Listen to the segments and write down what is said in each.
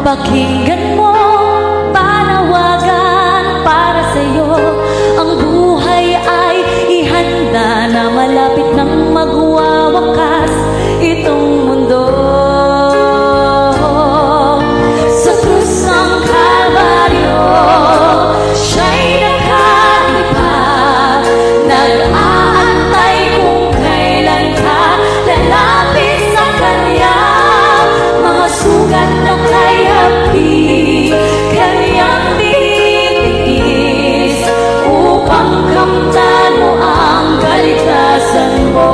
Pakinggan mo, panawagan para sa'yo. Ang buhay ay ihanda na malapit nang magwawakas itong mundo. Sa krus ng Kalbaryo, siya'y nakalipa, nag-aantay kung kailan ka lalapit sa Kanya. Mga sugat na kay hapi, Kanyang titiis, upang kamtan mo ang kaligtasan mo.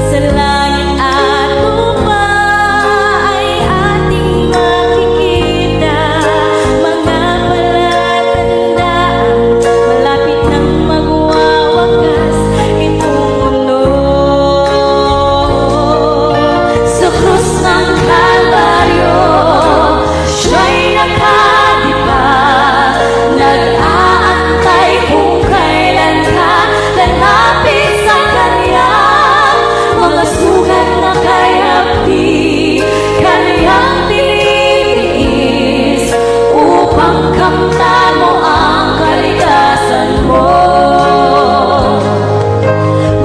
Sa langit at lupa ay ating makikita mga palatandaan, malapit nang magwawakas itong mundo. Sa krus ng Kalbaryo, siya'y nakadipa, nag-aantay kung kailan ka lalapit sa Kanya. Mga sugat na kay hapi, Kanyang tinitiis, upang kamtan mo ang kaligtasan mo.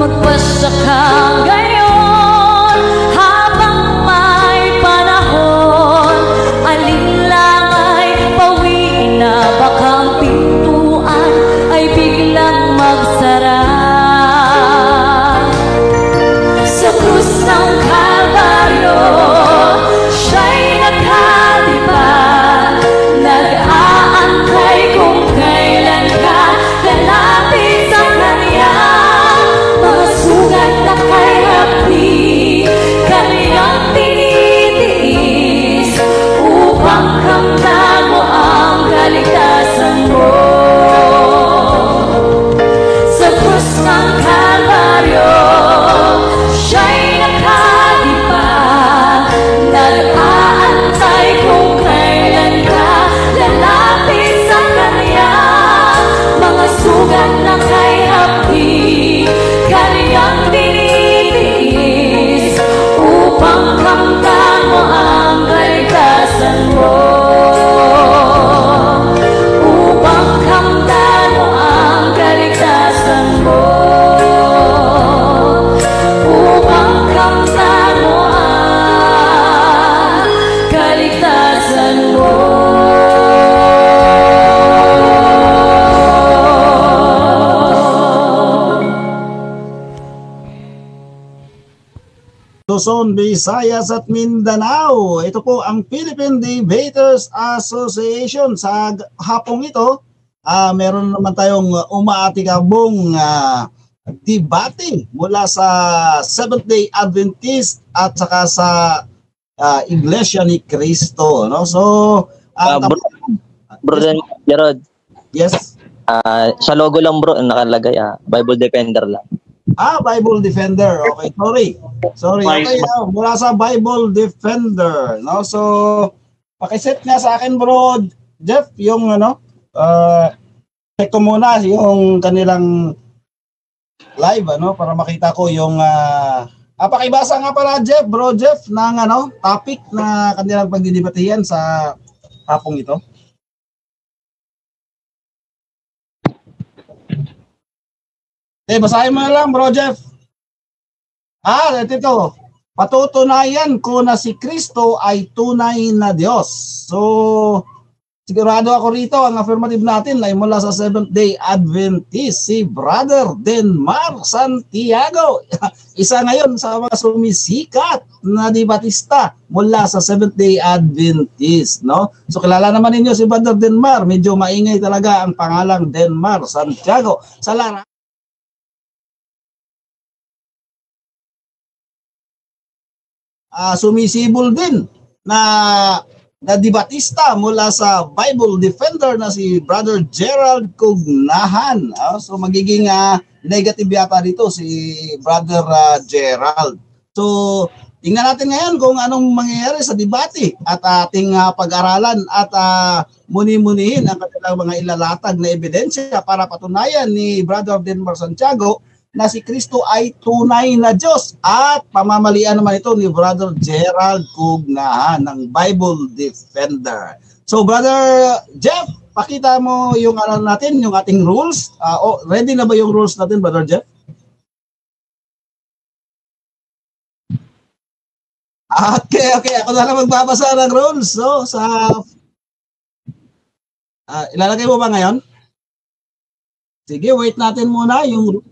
Magpasya ka ngayon habang may panahon, alinlang ay pawiin na, baka ang pintuan ay biglang magsara. Sa krus ng Kalbaryo, siya'y nakadipa, nag-aantay kung kailan ka lalapit sa Kanya. Mga sugat na kay hapi, Kanyang tinitiis, upang kamtan mo ang kaligtasan mo. Sa krus ng Kalbaryo, siya'y nakadipa, nag-aantay kung kailan ka lalapit sa Kanya. Mga sugat na kay hapi, Kanyang tinitiis, upang kamtan mo ang kaligtasan mo. Upang kamtan mo ang kaligtasan mo. Upang kamtan mo ang kaligtasan mo. Luzon, Visayas at Mindanao. Ito po ang Philippine Debaters Association. Sa hapong ito, meron naman tayong umaatikabong debate mula sa Seventh-day Adventist at saka sa Iglesia ni Cristo. No? So, Brother Gerard, yes. sa logo lang bro, nakalagay Bible Defender lang. Bible Defender. Okay, sorry. Okay, mula sa Bible Defender, no? So, pakiset nga sa akin, bro Jeff, yung check ko muna yung kanilang live, para makita ko yung pakibasa nga pala, bro Jeff, ng topic na kanilang pagdidebatihan sa hapong ito. Basahin mo na lang, bro Jeff. Ito. Patutunayan ko na si Kristo ay tunay na Diyos. So, sigurado ako rito, ang affirmative natin ay mula sa Seventh-day Adventist, si Brother Denmar Santiago. Isa ngayon sa mga sumisikat na debatista mula sa Seventh-day Adventist, no? So, kilala naman ninyo si Brother Denmar. Medyo maingay talaga ang pangalang Denmar Santiago. Sa larangan, sumisibol din na debatista mula sa Bible Defender na si Brother Gerald Cugnahan. So magiging negative yata dito si Brother Gerald. So tingnan natin ngayon kung anong mangyayari sa debate at ating pag-aralan at muni-munihin ang kanilang mga ilalatag na ebidensya para patunayan ni Brother Denmar Santiago na si Kristo ay tunay na Diyos. At pamamalian naman ito ni Brother Gerald Cugnahan ng Bible Defender. So Brother Jeff, pakita mo yung natin, yung ating rules. Ready na ba yung rules natin, Brother Jeff? Okay. Ako na lang magbabasa ng rules. So, ilalagay mo ba ngayon? Sige, wait natin muna yung...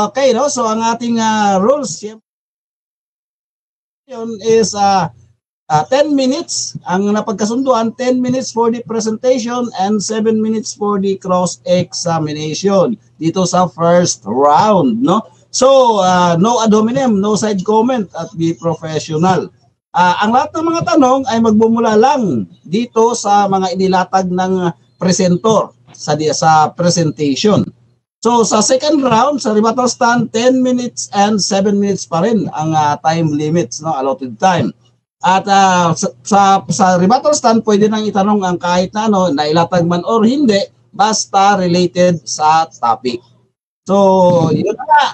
Okay, no? So, ang ating rules yun is 10 minutes. Ang napagkasunduan, 10 minutes for the presentation and 7 minutes for the cross-examination dito sa first round, no? So, no ad hominem, no side comment at be professional. Ang lahat ng mga tanong ay magbumula lang dito sa mga inilatag ng presentor sa presentation. So, sa second round, sa rebuttal stand, 10 minutes and 7 minutes pa rin ang time limits, no, allotted time. At sa rebuttal stand, pwede nang itanong ang kahit na nailatag man or hindi, basta related sa topic. So, yun na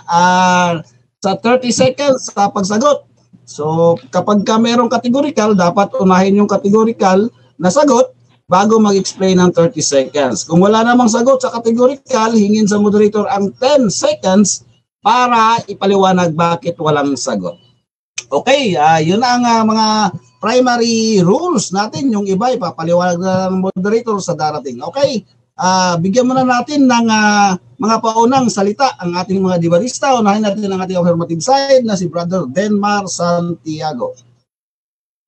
sa 30 seconds sa pagsagot. So, kapag merong categorical, dapat unahin yung categorical na sagot bago mag-explain ng 30 seconds. Kung wala namang sagot sa categorical, hingin sa moderator ang 10 seconds para ipaliwanag bakit walang sagot. Okay, yun na ang mga primary rules natin. Yung iba, ipapaliwanag na ng moderator sa darating. Okay, bigyan muna natin ng mga paunang salita ang ating mga debatista. Unahin natin ang ating affirmative side na si Brother Denmar Santiago.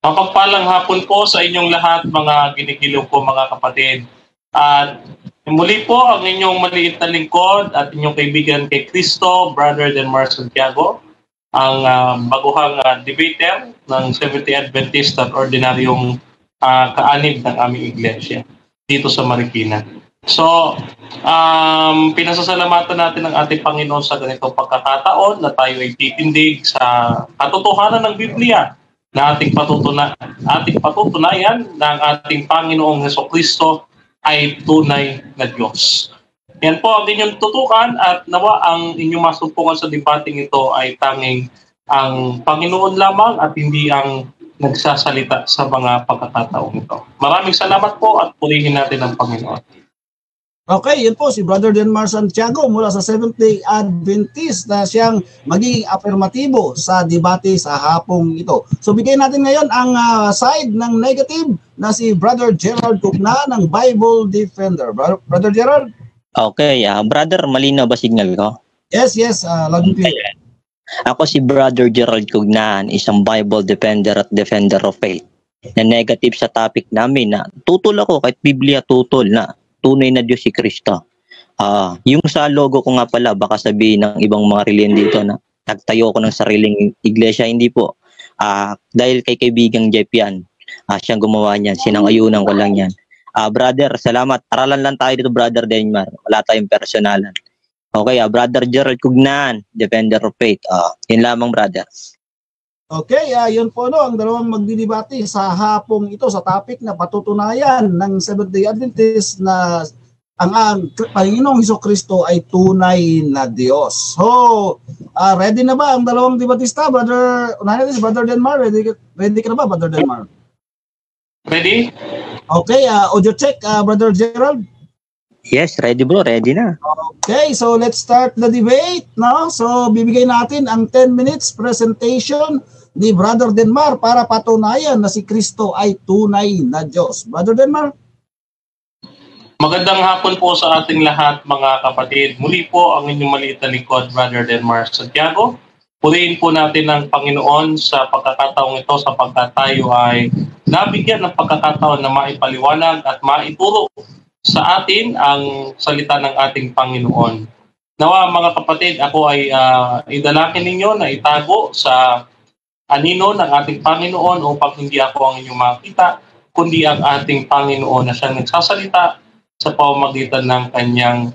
Mapagpalang hapon po sa inyong lahat, mga ginigilaw ko, mga kapatid. At muli po ang inyong maliit na lingkod at inyong kaibigan kay Kristo, Brother Denmar Santiago, ang baguhang debater ng Seventh-day Adventist at ordinaryong kaanib ng aming iglesia dito sa Marikina. So, pinasasalamatan natin ang ating Panginoon sa ganitong pagkakataon na tayo ay titindig sa katotohanan ng Biblia na ating patutunayan na ang ating Panginoong Hesukristo ay tunay na Diyos. Yan po ang inyong tutukan at nawa ang inyong masumpungan sa debating ito ay tanging ang Panginoon lamang at hindi ang nagsasalita sa mga pagkakataong ito. Maraming salamat po at purihin natin ang Panginoon. Okay, yun po si Brother Denmar Santiago mula sa Seventh-day Adventist na siyang magiging afirmatibo sa debate sa hapong ito. So bigay natin ngayon ang side ng negative na si Brother Gerald Cugnahan ng Bible Defender. Brother Gerald? Okay, brother, malinaw ba signal ko? Yes, loud and clear. Ako si Brother Gerald Cugnahan, isang Bible Defender at Defender of Faith. Na negative sa topic namin na tutol ako kahit Biblia tutol na tunay na Diyos si Kristo. Yung sa logo ko nga pala, baka sabihin ng ibang mga reliyon dito na nagtayo ko ng sariling iglesia. Hindi po. Dahil kay kaibigang Jeff yan, siyang gumawa niyan. Sinangayunan ko lang yan. Brother, salamat. Aralan lang tayo dito, Brother Denmar. Wala tayong personalan. Okay, Brother Gerald Cugnahan, Defender of Faith. Yun lamang, brother. Okay, yun po ang dalawang magdidebate sa hapong ito sa topic na patutunayan ng Seventh-day Adventist na ang Panginoong Hesukristo ay tunay na Diyos. So, ready na ba ang dalawang debatista? Unahin natin si Brother Denmar. Ready ka na ba, Brother Denmar? Ready? Okay, audio check, Brother Gerald. Yes, ready bro, ready na. Okay, so let's start the debate, no? So bibigay natin ang 10 minutes presentation ni Brother Denmar para patunayan na si Kristo ay tunay na Diyos. Brother Denmar? Magandang hapon po sa ating lahat, mga kapatid. Muli po ang inyong maliit na lingkod, Brother Denmar Santiago. Purihin po natin ang Panginoon sa pagkakataong ito sapagkat tayo ay nabigyan ng pagkakataon na maipaliwanag at maituro sa atin ang salita ng ating Panginoon. Nawa mga kapatid, ako ay idalangin ninyo na itago sa anino ng ating Panginoon upang hindi ako ang inyong makita, kundi ang ating Panginoon na siyang nagsasalita sa pamamagitan ng kanyang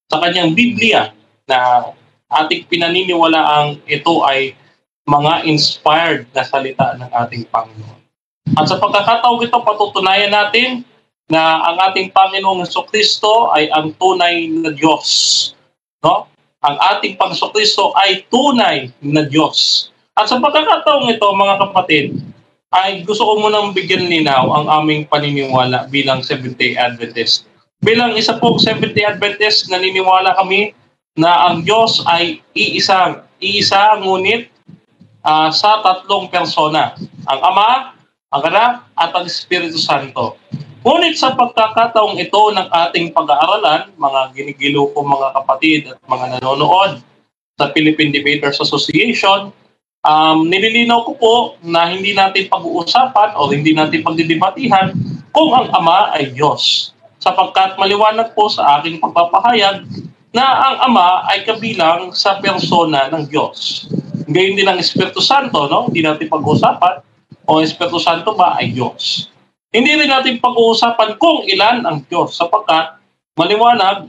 sa kanyang Biblia na ating pinaniniwalaang ito ay mga inspired na salita ng ating Panginoon. At sa pagkakataong ito, patutunayan natin na ang ating Panginoong Jesucristo ay ang tunay na Diyos. No? Ang ating Panginoong Jesucristo ay tunay na Diyos. At sa pagkakataong ito, mga kapatid, ay gusto ko munang bigyan linaw ang aming paniniwala bilang Seventh-day Adventist. Bilang isa pong Seventh-day Adventist, naniniwala kami na ang Diyos ay iisa ngunit sa tatlong persona. Ang Ama, ang Anak, at ang Espiritu Santo. Ngunit sa pagkakataong ito ng ating pag-aaralan, mga ginigilo ko mga kapatid at mga nanonood sa Philippine Debaters Association, nililinaw ko po na hindi natin pag-uusapan o hindi natin pagdidebatihan kung ang Ama ay Diyos. Sapagkat maliwanag po sa aking pagpapahayag na ang Ama ay kabilang sa persona ng Diyos. Gayon din ang Espiritu Santo, no? Hindi natin pag-uusapan o Espiritu Santo ba ay Diyos. Hindi rin natin pag-uusapan kung ilan ang Diyos sapagkat maliwanag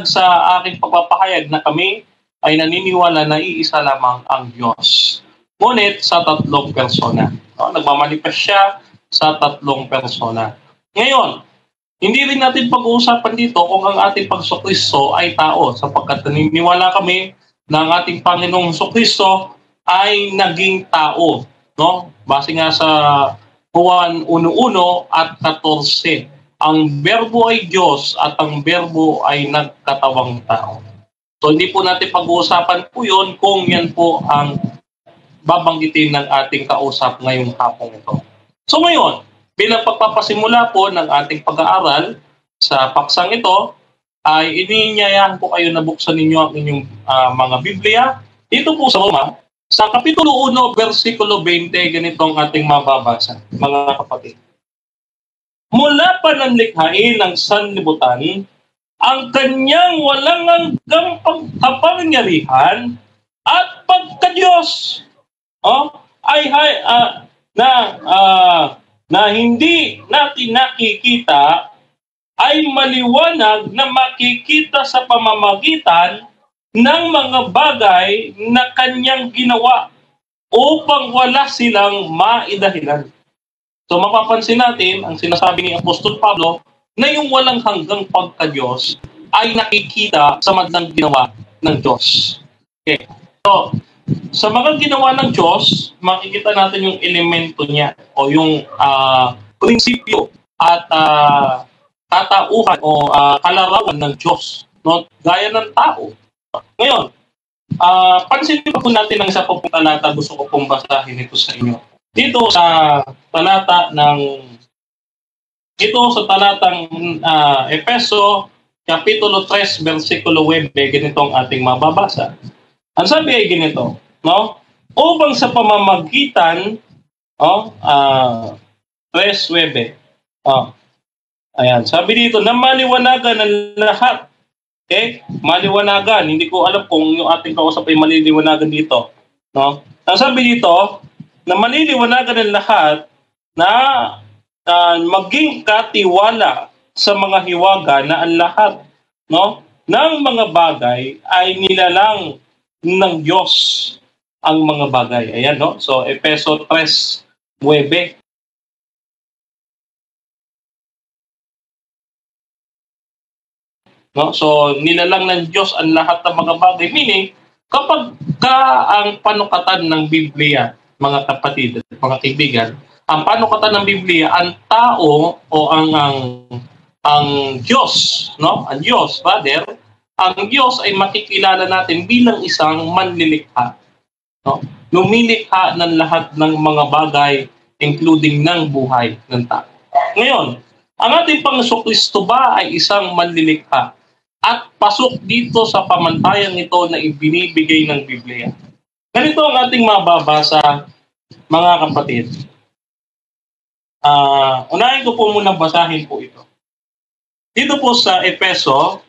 sa aking pagpapahayag na kami ay naniniwala na iisa lamang ang Diyos. Ngunit sa tatlong persona. No? Nagmamanifest siya sa tatlong persona. Ngayon, hindi rin natin pag-uusapan dito kung ang ating Panginoong ay tao sapagkat naniniwala kami na ang ating Panginoong Jesucristo ay naging tao. No? Base nga sa Juan 1:1 at 14. Ang berbo ay Diyos at ang berbo ay nagkatawang tao. So hindi po natin pag-uusapan po yun kung yan po ang babanggitin ng ating kausap ngayong hapong ito. So ngayon, bilang pagpapasimula po ng ating pag-aaral sa paksang ito, ay ininyayahan po kayo na buksan ninyo ang inyong mga Biblia. Dito po sa Roma, sa Kapitulo 1, versikulo 20, ganito ang ating mababasa, mga kapatid. Mula pa ng likhain ng sanlibutan, ang kanyang walang hanggang pagkapangyarihan at pagka-Diyos na hindi natin nakikita ay maliwanag na makikita sa pamamagitan ng mga bagay na kanyang ginawa upang wala silang maidahilan. So mapapansin natin ang sinasabi ni Apostol Pablo na yung walang hanggang pagka-Diyos ay nakikita sa madlang ginawa ng Diyos. Okay. So, sa mga ginawa ng Diyos, makikita natin yung elemento niya o yung prinsipyo at katauhan o kalarawan ng Diyos. No? Gaya ng tao. Ngayon, pansinin po natin ang isa pong talata. Gusto ko pong basahin ito sa inyo. Dito sa talatang Efeso, Kapitulo 3, versikulo 9, ganito ang ating mababasa. Ang sabi ay ganito, no? Upang sa pamamagitan, 3:9. Ayan, sabi dito, na maliwanagan ng lahat. Okay? Maliwanagan. Hindi ko alam kung yung ating kausap ay maliliwanagan dito. No? Ang sabi dito, na maliliwanagan ng lahat na maging katiwala sa mga hiwaga na ang lahat ng mga bagay ay nilalang ng Diyos ang mga bagay. Ayan, no? So, Efeso 3:9. No? So, nilalang ng Diyos ang lahat ng mga bagay. Meaning, kapag ang panukatan ng Biblia, mga kapatid at mga kaibigan, ang panukatan ng Biblia, ang tao o ang Diyos, no? Ang Diyos, Father, ang Diyos ay makikilala natin bilang isang manlilikha. No? Lumilikha ng lahat ng mga bagay, including ng buhay ng tao. Ngayon, ang ating Panginoong Kristo ba ay isang manlilikha at pasok dito sa pamantayang ito na ibinibigay ng Biblia. Ganito ang ating mababasa, mga kapatid. Unahin ko po muna basahin po ito. Dito po sa Efeso,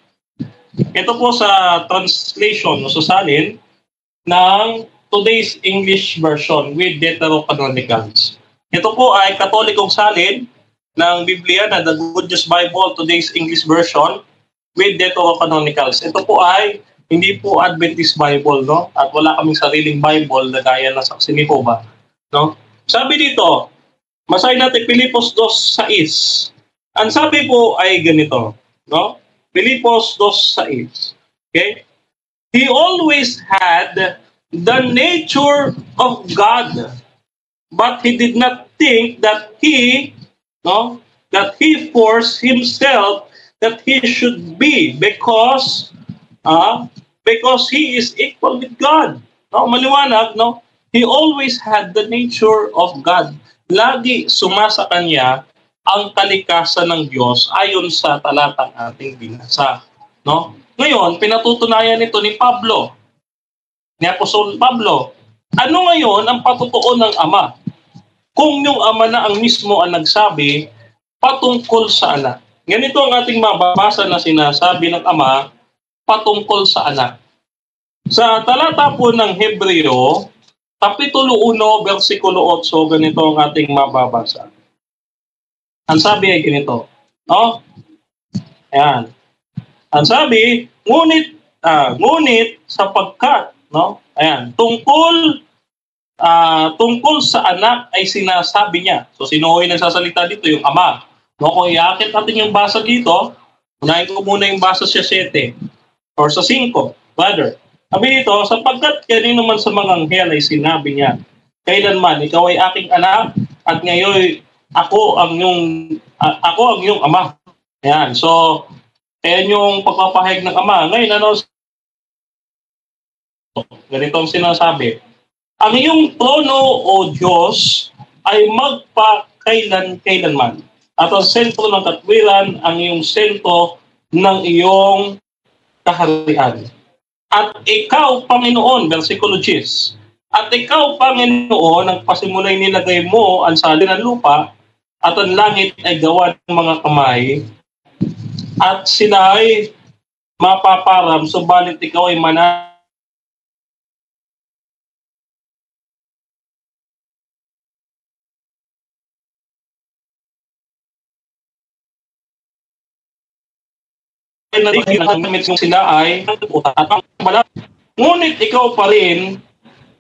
ito po sa translation o susalin ng Today's English Version with Deuterocanonicals. Ito po ay Katolikong salin ng Biblia na The Good News Bible, Today's English Version with Deuterocanonicals. Ito po ay hindi po Adventist Bible, no? At wala kaming sariling Bible na gaya ng Saksi ni Jehovah, no? Sabi dito, Masahin natin Filipos 2:6. Ang sabi po ay ganito, no? Filipos 2:6. Okay? He always had the nature of God, but he did not think that he forced himself that he should be because he is equal with God. No, maliwanag, no? He always had the nature of God. Lagi sumasa kanya ang kalikasan ng Diyos ayon sa talatang ating binasa, no? Ngayon, pinatutunayan nito ni Pablo, ni Apostol Pablo. Ano ngayon ang patutuo ng Ama? Kung yung Ama na ang mismo ang nagsabi patungkol sa anak. Ganito ang ating mababasa na sinasabi ng Ama patungkol sa anak. Sa talata po ng Hebreo, Kapitulo 1, versikulo 8, ganito ang ating mababasa. Ang sabi ay ganito. No? Ayan. Ang sabi, ngunit sapagkat, no? Ayan, tungkol sa anak ay sinasabi niya. So sino yung nagsasalita dito? Yung Ama. No, kung iakit natin yung basa dito, unahin ko muna yung basa sa 7 or sa 5, brother. Sabi dito, sapagkat kanino man sa mga anghel ay sinabi niya, kailanman ikaw ay aking anak at ngayon ako ang iyong Ama. Ayan. So ayan yung pagpapahayag ng Ama. Ngayon, ganito ang sinasabi. Ang iyong trono, O Diyos, ay magpakailanman. At ang sentro ng katwiran, ang iyong sentro ng iyong kaharian. At ikaw, Panginoon, versikulo 10, at ikaw, Panginoon, ang pasimulay nilagay mo ang salin ng lupa, at ang langit ay gawa ng mga kamay, at sila ay mapaparam, subalit ikaw ay sila ay ngunit ikaw pa rin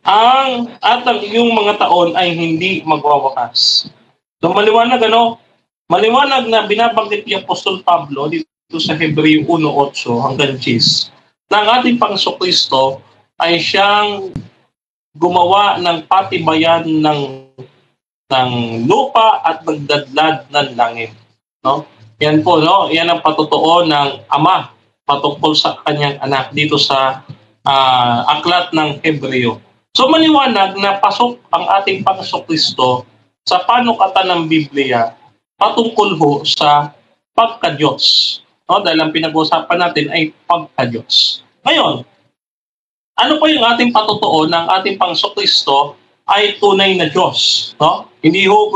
ang iyong mga taon ay hindi magwawakas. So maliwanag maliwanag na binabanggit ni Apostol Pablo dito sa Hebreo 1:8 hanggang 10 na ang ating Panginoon ay siyang gumawa ng patibayan ng lupa at nagdadlad ng langit, no? Yan po, no? Yan ang patutuo ng Ama patungkol sa kanyang anak dito sa aklat ng Hebreo. So maliwanag na pasok ang ating Panginoon sa panukatan ng Biblia patungkol ho sa pagka-Diyos. No? Dahil ang pinag-uusapan natin ay pagka-Diyos. Ngayon, ano po yung ating patutuo ng ating Panginoon ay tunay na Diyos. No? Hindi ho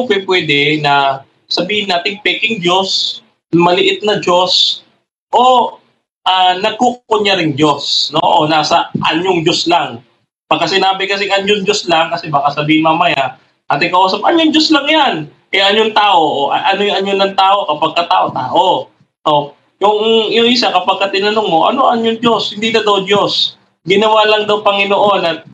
pwede na sabihin natin peking Diyos, maliit na Diyos, o nagkukunyaring Diyos. No? O nasa anyong Diyos lang. Pagka sinabi kasi anyong Diyos lang, kasi baka sabihin mamaya, ating kausap, anyong Diyos lang yan. Anyong tao, o ano yung anyo ng tao kapag katao, tao. O, yung isa kapag tinanong mo, ano anyong Diyos? Hindi na daw Diyos. Ginawa lang daw Panginoon at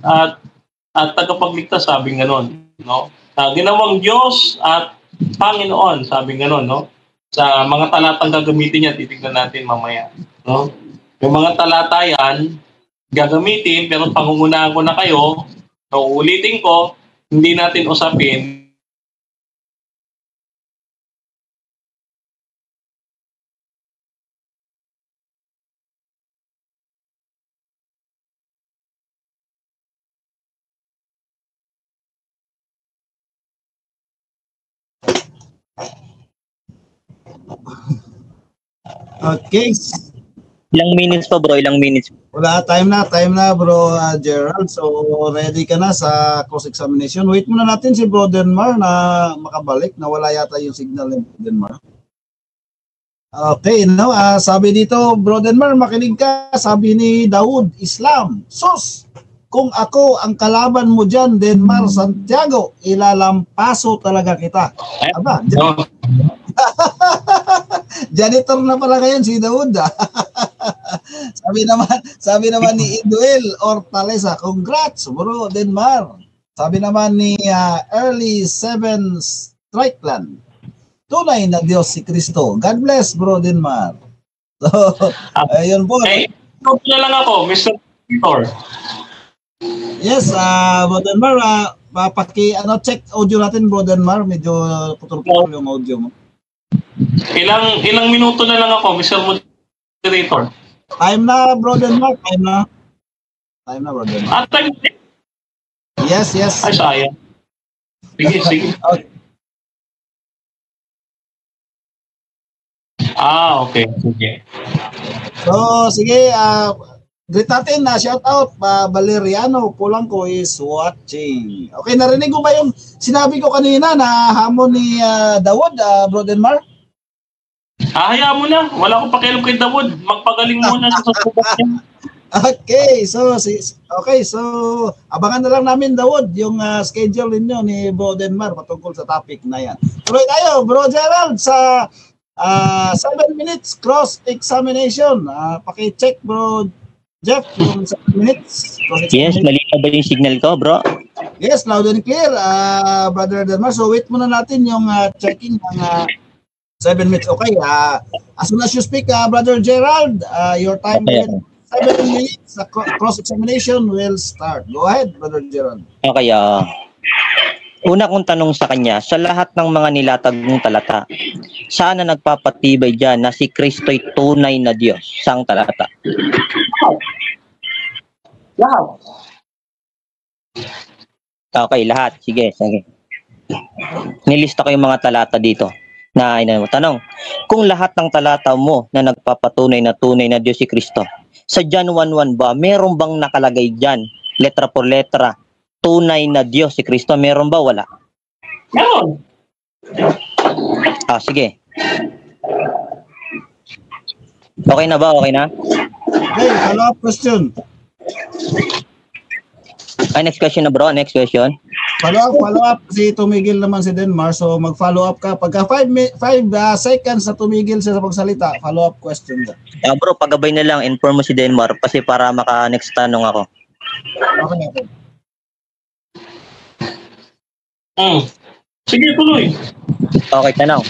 tagapagligtas, sabi ganon. No? Ginawang Diyos at Panginoon, sabi ganon. No? Sa mga talatang gagamitin niya, titignan natin mamaya. No? Yung mga talata yan, gagamitin, pero pangungunahan ko na kayo, so ulitin ko, hindi natin usapin. Okay. Ilang minutes pa, bro? Ilang minutes? Wala, time na bro Gerald. So ready ka na sa cross-examination. Wait muna natin si Bro Denmar na makabalik. Nawala yata yung signal ni Denmar. Okay, no? Sabi dito, Bro Denmar, makinig ka. Sabi ni Daud Islam, sus! Kung ako ang kalaban mo dyan, Denmar Santiago, ilalampaso talaga kita. Aba, janitor na pala ngayon si Daud. sabi naman ni Iduel Hortaleza, congrats bro Denmar. Sabi naman ni Early 7 Strikeland, tunay na Diyos si Kristo. God bless bro Denmar. So, ayun po. Ito na lang ako, Mr. Victor. Yes, bro Denmar, check audio natin bro Denmar, medyo putol-putol yung audio mo. Ilang minuto na lang ako, Mr. Moderator. Time na bro Denmar, time na bro Denmar. Time na. Yes. Ay, sayang. Sige. Okay. Okay. Sige. So, sige, greet natin na shout out, Valeriano Polanco is watching. Okay, narinig ko ba yung sinabi ko kanina na hamon ni Dawod, bro Denmar? Hayaan mo na. Wala akong pakialam kay Dawod. Magpagaling muna sa susubat niya. Okay, so abangan na lang namin Dawod yung schedule ninyo ni Bro Denmar patungkol sa topic na yan. Tuloy tayo, Bro Gerald, sa 7 minutes cross-examination. Paki-check, Bro Jeff, yung 7 minutes. Yes, mali pa ba yung signal ko, bro? Yes, loud and clear, Brother Denmar. So wait muna natin yung checking ng 7 minutes. Okay, as soon as you speak, Brother Gerald, your time will 7 minutes, cross-examination will start. Go ahead, Brother Gerald. Okay, una kong tanong sa kanya, sa lahat ng mga nilatag mong talata, saan na nagpapatibay dyan na si Kristo'y tunay na Diyos? Saang talata? Lahat. Okay, lahat. Sige. Nilista ko yung mga talata dito. Tanong, kung lahat ng talata mo na nagpapatunay na tunay na Diyos si Kristo, sa John 1:1 ba, meron bang nakalagay dyan, letra por letra, tunay na Diyos si Kristo? Meron ba? Wala? Meron. Sige. Okay na ba? Okay na? Okay, follow-up question. Next question na bro. Next question. Follow-up. Kasi tumigil naman si Denmar. So mag-follow-up ka. Pagka 5 seconds na tumigil siya sa pagsalita, follow-up question ka. Bro, paggabay na lang. Inform mo si Denmar kasi para maka-next tanong ako. Okay. Sige, tuloy. Okay, tanong.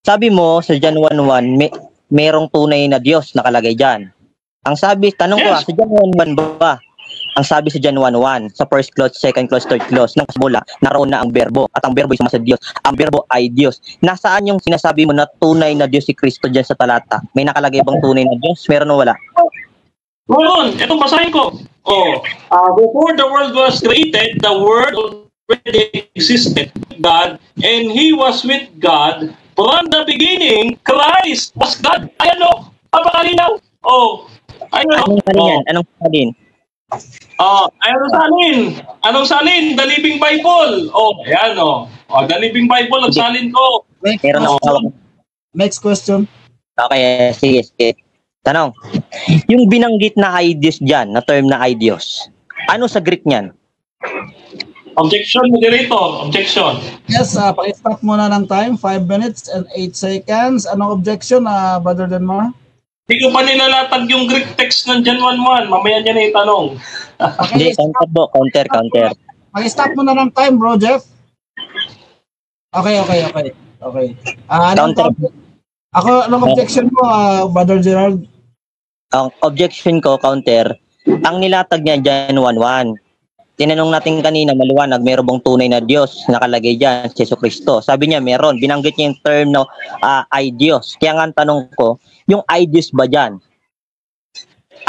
Sabi mo sa John 1:1, merong tunay na Diyos nakalagay dyan. Ang sabi, tanong ko sa John 1:1 ba? Ang sabi sa John 1:1, sa first clause, second clause, third clause, ng mula, naroon na ang berbo. At ang berbo ay sumasa Diyos. Ang berbo ay Diyos. Nasaan yung sinasabi mo na tunay na Diyos si Kristo dyan sa talata? May nakalagay bang tunay na Diyos? Meron o wala? Meron. Ito, basahin ko. Before the world was created, the Word already existed, God, and He was with God. From the beginning, Christ was God. Ayan o. Papakalinaw. Anong salin? Anong salin? Anong salin? The Living Bible. Ayan o. The Living Bible, ang salin ko. Next question. Okay, sige. Tanong. Yung binanggit na Idios dyan, na term na Idios, ano sa Greek niyan? Objection, moderator. Objection. Yes, paki-stop muna ng time. 5 minutes and 8 seconds. Anong objection, Brother Denmar? Hindi ko pa nilalatag yung Greek text ng John 1:1. Mamaya niya na itanong. Hindi, counter. Paki-stop muna ng time, bro, Jeff. Okay. Anong objection mo, Brother Gerald? Ang objection ko, counter, ang nilatag niya dyan 1:1. Tinanong natin kanina, maliwanag, meron bang tunay na Diyos nakalagay dyan, si Jesucristo? Sabi niya, meron. Binanggit niya yung term na Idios. Kaya nga ang tanong ko, yung Idios ba dyan?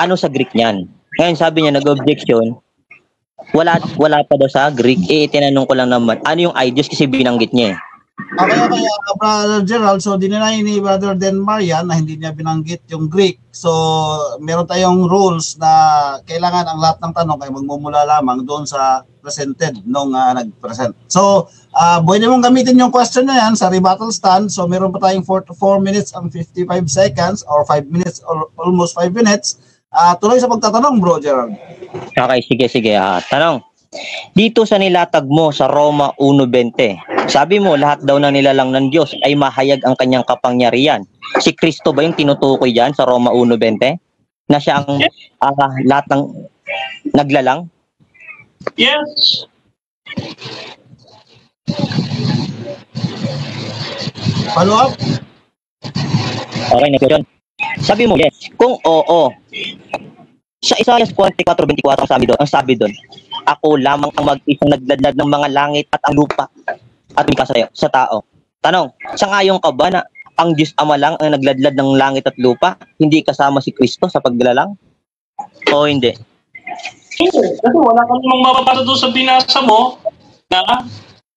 Ano sa Greek niyan? Ngayon sabi niya, nag-objection, wala pa daw sa Greek. Tinanong ko lang naman, ano yung Idios kasi binanggit niya eh. Okay, Brother Gerald. So, dinanay ni Brother Denmar yan na hindi niya binanggit yung Greek. So, meron tayong rules na kailangan ang lahat ng tanong ay magmumula lamang doon sa presented nung nag-present. So, pwede mong gamitin yung question na yan sa rebuttal stand. So, meron pa tayong 4 minutes and 55 seconds or 5 minutes or almost 5 minutes. Tuloy sa pagtatanong, Bro Gerald. Okay, sige. Tanong. Dito sa nilatag mo sa Roma 1:20, sabi mo lahat daw na nilalang ng Diyos ay mahayag ang kanyang kapangyarihan. Si Kristo ba yung tinutukoy dyan sa Roma 1:20? Na siya ang lahat ng naglalang? Yes. Follow up? Okay, next question. Sabi mo, yes. Kung oo, sa Isaiah 44:24 ang sabi doon, ako lamang ang mag-isang nagladlad ng mga langit at ang lupa at may sa tao. Tanong, sangayon ka ba na ang Diyos Ama lang ang nagladlad ng langit at lupa? Hindi kasama si Kristo sa paglalang? O hindi? Hindi. Kasi wala kang mababasa doon sa binasa mo na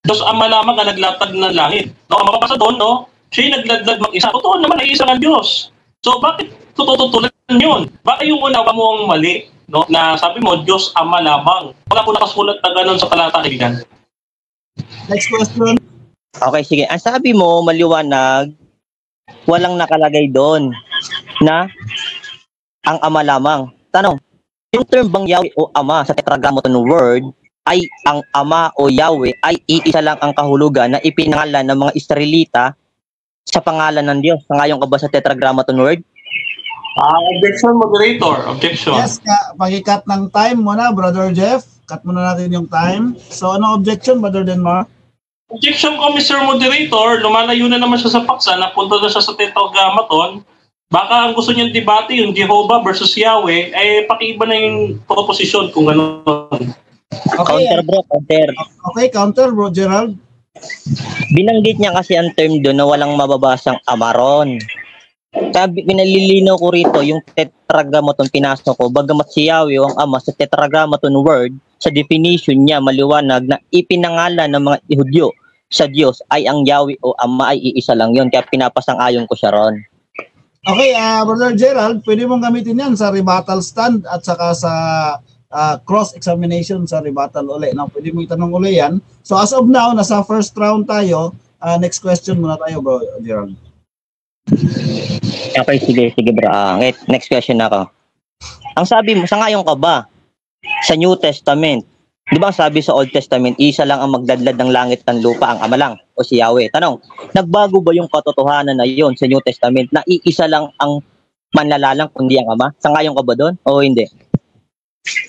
Diyos Ama lamang ang naglatag ng langit. No, ang mababasa doon, no? Siya'y nagladlad mag-isa. Totoo naman ay isang ang Diyos. So, bakit tututulan yun? Bakit yung unawa mo ang mali? No? Na sabi mo, Diyos Ama lamang. Wala po nakasulat na ganun sa talata, kaibigan. Next question. Okay, sige. Ang sabi mo, maliwanag, walang nakalagay doon na ang Ama lamang. Tanong, yung term bang Yahweh o Ama sa Tetragrammaton word ay ang Ama o Yahweh ay iisa lang ang kahulugan na ipinangalan ng mga Israelita sa pangalan ng Diyos? Sangayon ka ba sa Tetragrammaton word? Objection, moderator. Objection. Yes, pag-cut ng time muna, Brother Jeff. Cut muna natin yung time. So, ano objection, Brother Denmar? Objection ko, Mr. Moderator. Lumalayo na naman siya sa paksa. Napunta na siya sa Tetragrammaton. Baka ang gusto niyang debate, yung Jehovah versus Yahweh, ay pakiiba na yung proposition kung gano'n. Okay, Counter bro, counter. Okay, counter, Bro Gerald. Binanggit niya kasi ang term doon na walang mababasang amaron. Sabi, pinalilinaw ko rito yung Tetragrammaton pinasok ko, bagamat si Yahweh ang Ama sa Tetragrammaton word, sa definition niya maliwanag na ipinangalan ng mga Hudyo sa Diyos ay ang Yahweh o Ama ay iisa lang yun. Kaya pinapasang-ayon ko siya ron. Okay, Brother Gerald, pwede mong gamitin yan sa rebuttal stand at saka sa cross-examination sa rebuttal uli. Now, pwede mo itanong uli yan. So as of now, nasa first round tayo. Next question muna tayo, Bro Gerald. Okay, sige bro. Next question ako. Ang sabi mo, sangayon ka ba sa New Testament? Di ba sabi sa Old Testament, isa lang ang magdadlad ng langit at lupa, ang Ama lang o si Yahweh? Tanong, nagbago ba yung katotohanan na yon sa New Testament na iisa lang ang manlalalang kundi ang Ama? Sangayon ka ba doon o hindi?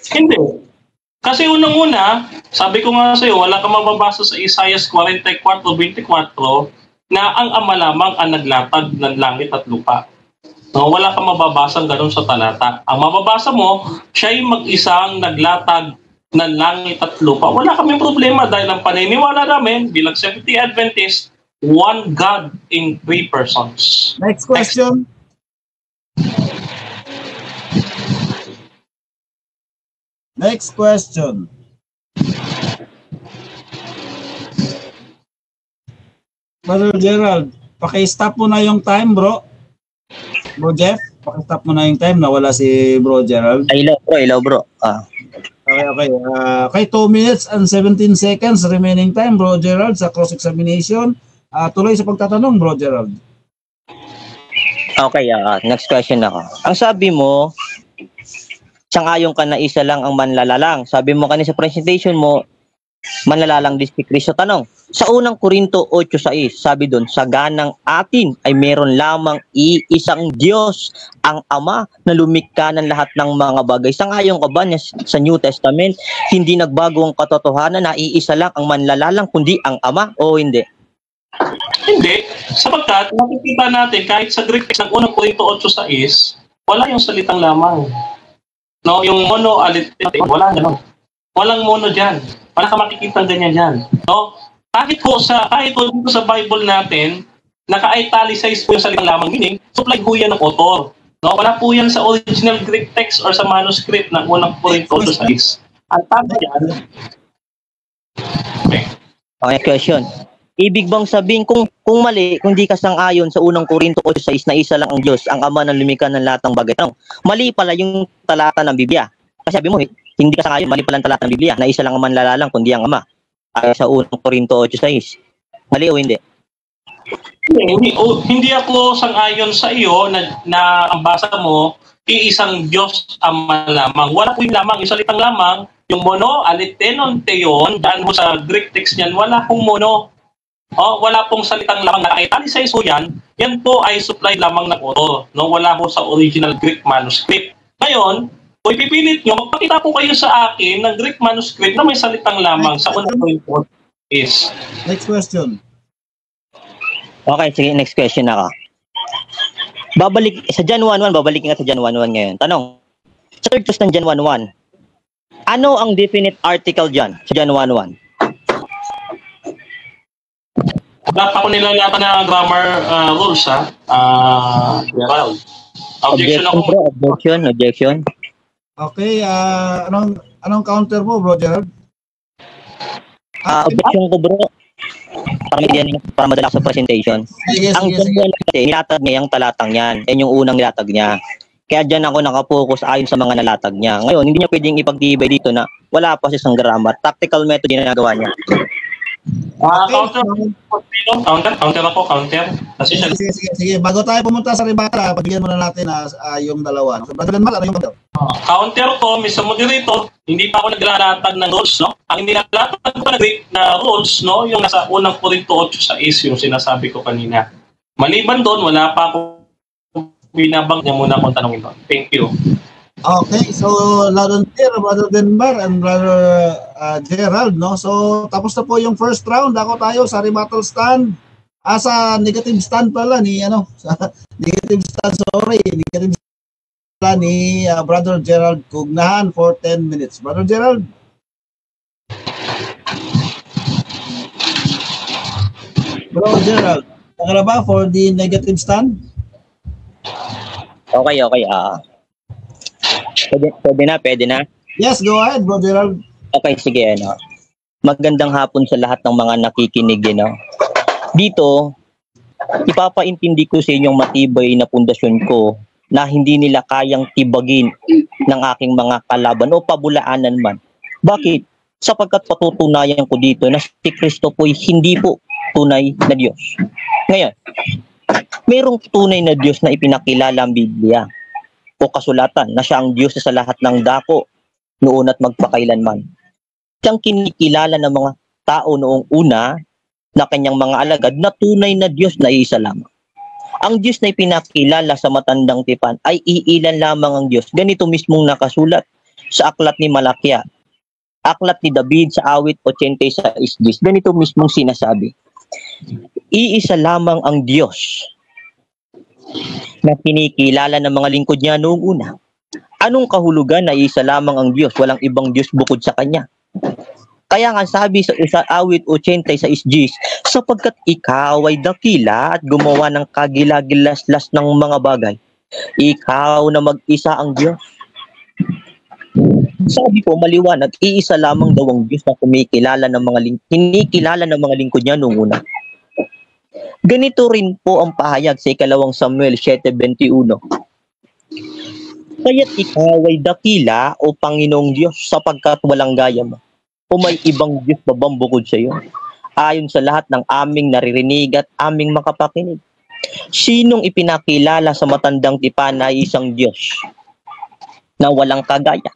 Hindi. Kasi unang-una, sabi ko nga sa'yo, wala kang mababasa sa Isaiah 44:24 na ang Ama lamang ang naglatag ng langit at lupa. No, wala kang mababasang ganun sa talata. Ang mababasa mo, siya'y mag-isang naglatag ng langit at lupa. Wala kaming problema dahil ang paniniwala namin bilang Seventh-day Adventist, one God in three persons. Next question. Next question. Brother Gerald, paki-stop mo na yung time, bro. Bro Jeff, paki-stop mo na yung time. Nawala si Bro Gerald. Ilaw bro. Okay. Okay, 2 minutes and 17 seconds remaining time, Bro Gerald, sa cross-examination. Tuloy sa pagtatanong, Bro Gerald. Okay, next question ako. Ang sabi mo, sangayon ka na isa lang ang manlalalang. Sabi mo kanina sa presentation mo, manlalalang din si Kristo. Tanong, sa unang Korinto 8:6, sabi doon, sa ganang atin ay meron lamang iisang Diyos, ang Ama na lumikha ng lahat ng mga bagay. Sangayon ka ba niya sa New Testament, hindi nagbago ang katotohanan na iisa lang ang manlalalang kundi ang Ama o hindi? Hindi. Sapagkat makikita natin kahit sa Greek text ng unang Korinto 8:6, wala yung salitang lamang. No, yung mono aliteto, wala gano'n. Walang mono diyan. Wala ka makikita ganyan diyan. No? Kahit po dito sa Bible natin, naka-italicize po yung salitang lamang, meaning supply po yan ng author. No, wala po yan sa original Greek text or sa manuscript ng unang Korinto 8:6. Ang tabi diyan. Okay, question. Ibig bang sabihin kung mali, kung di ka sang-ayon sa unang Korinto 8:6 na isa lang ang Diyos, ang Ama ng lumikha ng lahat ng bagay. Tanong, mali pala yung talata ng Biblia. Kasi sabi mo, hindi ka sang-ayon, mali pala ang talata ng Biblia na isa lang ang manlalalang kundi ang Ama. Sa unang Korinto 8:6. Mali o hindi? Hindi ako sang-ayon sa iyo na ang basa mo, iisang Diyos Ama lamang. Wala po yung lamang, yung salitang lamang, yung mono, alitenon, teon, daan mo sa Greek text niyan, wala pong mono. Wala pong salitang lamang na italicize po yan po ay supply lamang ng author. No? Wala po sa original Greek manuscript. Ngayon, kung ipipilit nyo, magpakita po kayo sa akin ng Greek manuscript na may salitang lamang sa unang Korinto is. Next question. Okay, sige, next question ako. Babalik, sa John 1:1, babalik nga sa John 1:1 ngayon. Tanong, sa third clause ng John 1:1, ano ang definite article dyan sa John 1:1? Wala pa ako nilalatan na grammar rules, ha? Gerald. Objection ako. Bro, objection. Okay, anong counter mo, bro, Gerald? Objection ko, bro. Para madala sa presentation. Sige. Kasi nilatag niya yung talatang yan. Yan yung unang nilatag niya. Kaya dyan ako nakapokus ayon sa mga nalatag niya. Ngayon, hindi niya pwedeng ipagtibay dito na wala pa sa isang grammar. Tactical method yung nagawa niya. Counter. Kasi Sige. Bago tayo pumunta sa rebata, pagbigyan muna natin yung dalawa. So, Brother Denmark, ano yung counter? Counter ko, Mr. Moderator, hindi pa ako naglalatag ng rules, no? Ang nilalatag ko na rules, no? Yung nasa unang Korinto 8:6, yung sinasabi ko kanina. Maliban doon, wala pa ako binabang niya muna akong tanongin doon. Thank you. Okay, so loud and clear, Brother Denmark and Brother Gerald, no? So, tapos na po yung first round. Ako tayo sa rebuttal stand. Sa negative stand pala ni, sa negative stand, negative stand pala ni Brother Gerald Cugnahan for 10 minutes. Brother Gerald? Bro, Gerald, nakala ba for the negative stand? Okay. Pwede na. Yes, go ahead, Bro Gerald. Okay, sige, Magandang hapon sa lahat ng mga nakikinig, Dito, ipapaintindi ko sa inyong matibay na pundasyon ko na hindi nila kayang tibagin ng aking mga kalaban o pabulaanan man. Bakit? Sapagkat patutunayan ko dito na si Kristo po'y hindi po tunay na Diyos. Ngayon, mayroong tunay na Diyos na ipinakilala ang Biblia o kasulatan na siya ang Diyos sa lahat ng dako noon at magpakailanman. Siyang kinikilala ng mga tao noong una na kanyang mga alagad na tunay na Diyos na iisa lamang. Ang Diyos na ipinakilala sa matandang tipan ay iilan lamang ang Diyos. Ganito mismong nakasulat sa aklat ni Malakya, aklat ni David sa awit 86. Ganito mismong sinasabi. Iisa lamang ang Diyos na kinikilala ng mga lingkod niya noong una. Anong kahulugan na isa lamang ang Diyos? Walang ibang Diyos bukod sa Kanya. Kaya nga sabi sa awit 86, sapagkat ikaw ay dakila at gumawa ng kagilagilaslas ng mga bagay, ikaw na mag-isa ang Diyos. Sabi po maliwanag, iisa lamang daw ang Diyos na kinikilala ng mga lingkod niya noong una. Ganito rin po ang pahayag sa 2 Samuel 7:21. Kaya't ikaw ay dakila o Panginoong Diyos sapagkat walang gaya mo. O may ibang Diyos ba bang bukod sa iyo? Ayon sa lahat ng aming naririnig at aming makapakinig. Sinong ipinakilala sa matandang tipan na isang Diyos na walang kagaya?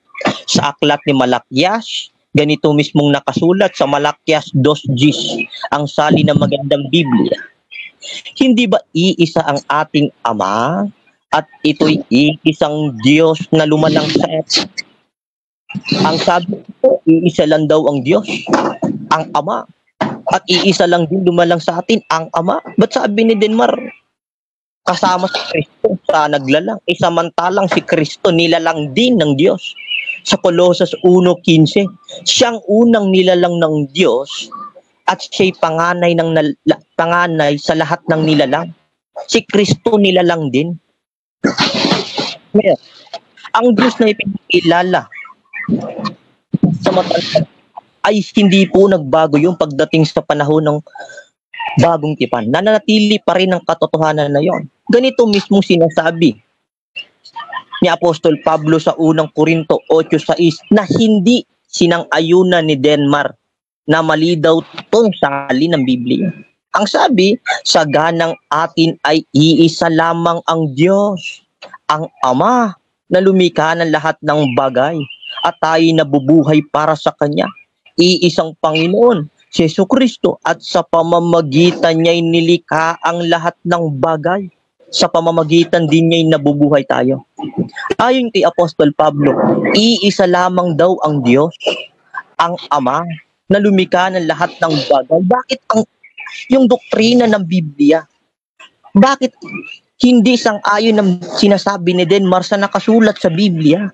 Sa aklat ni Malakyas, ganito mismong nakasulat sa Malakyas 2:10, ang sali ng magandang Biblia. Hindi ba iisa ang ating Ama at ito'y iisang Diyos na lumalang sa atin? Ang sabi ko, iisa lang daw ang Diyos, ang Ama. At iisa lang din lumalang sa atin, ang Ama. Ba't sabi ni Denmark, kasama si Kristo sa naglalang? Samantalang si Kristo nilalang din ng Diyos. Sa Colossus 1:15, siyang unang nilalang ng Diyos at siya'y panganay sa lahat ng nilalang. Si Kristo nilalang din. Ngayon, ang Diyos na ipinakilala sa matandang ay hindi po nagbago yung pagdating sa panahon ng bagong tipan. Nananatili pa rin ang katotohanan na yon. Ganito mismo sinasabi ni Apostol Pablo sa unang Korinto 8:6 na hindi sinang-ayunan ni Denmark na mali daw itong sali ng Biblia. Ang sabi, sa ganang atin ay iisa lamang ang Diyos, ang Ama na lumikha ng lahat ng bagay at tayo nabubuhay para sa Kanya. Iisang Panginoon, si Jesucristo, at sa pamamagitan niya'y nilikha ang lahat ng bagay. sa pamamagitan din niya nabubuhay tayo. Ayon kay Apostol Pablo, iisa lamang daw ang Diyos, ang Ama, na lumikha ng lahat ng bagay. Bakit yung doktrina ng Biblia, bakit hindi sang-ayon ng sinasabi ni Denmar sa nakasulat sa Biblia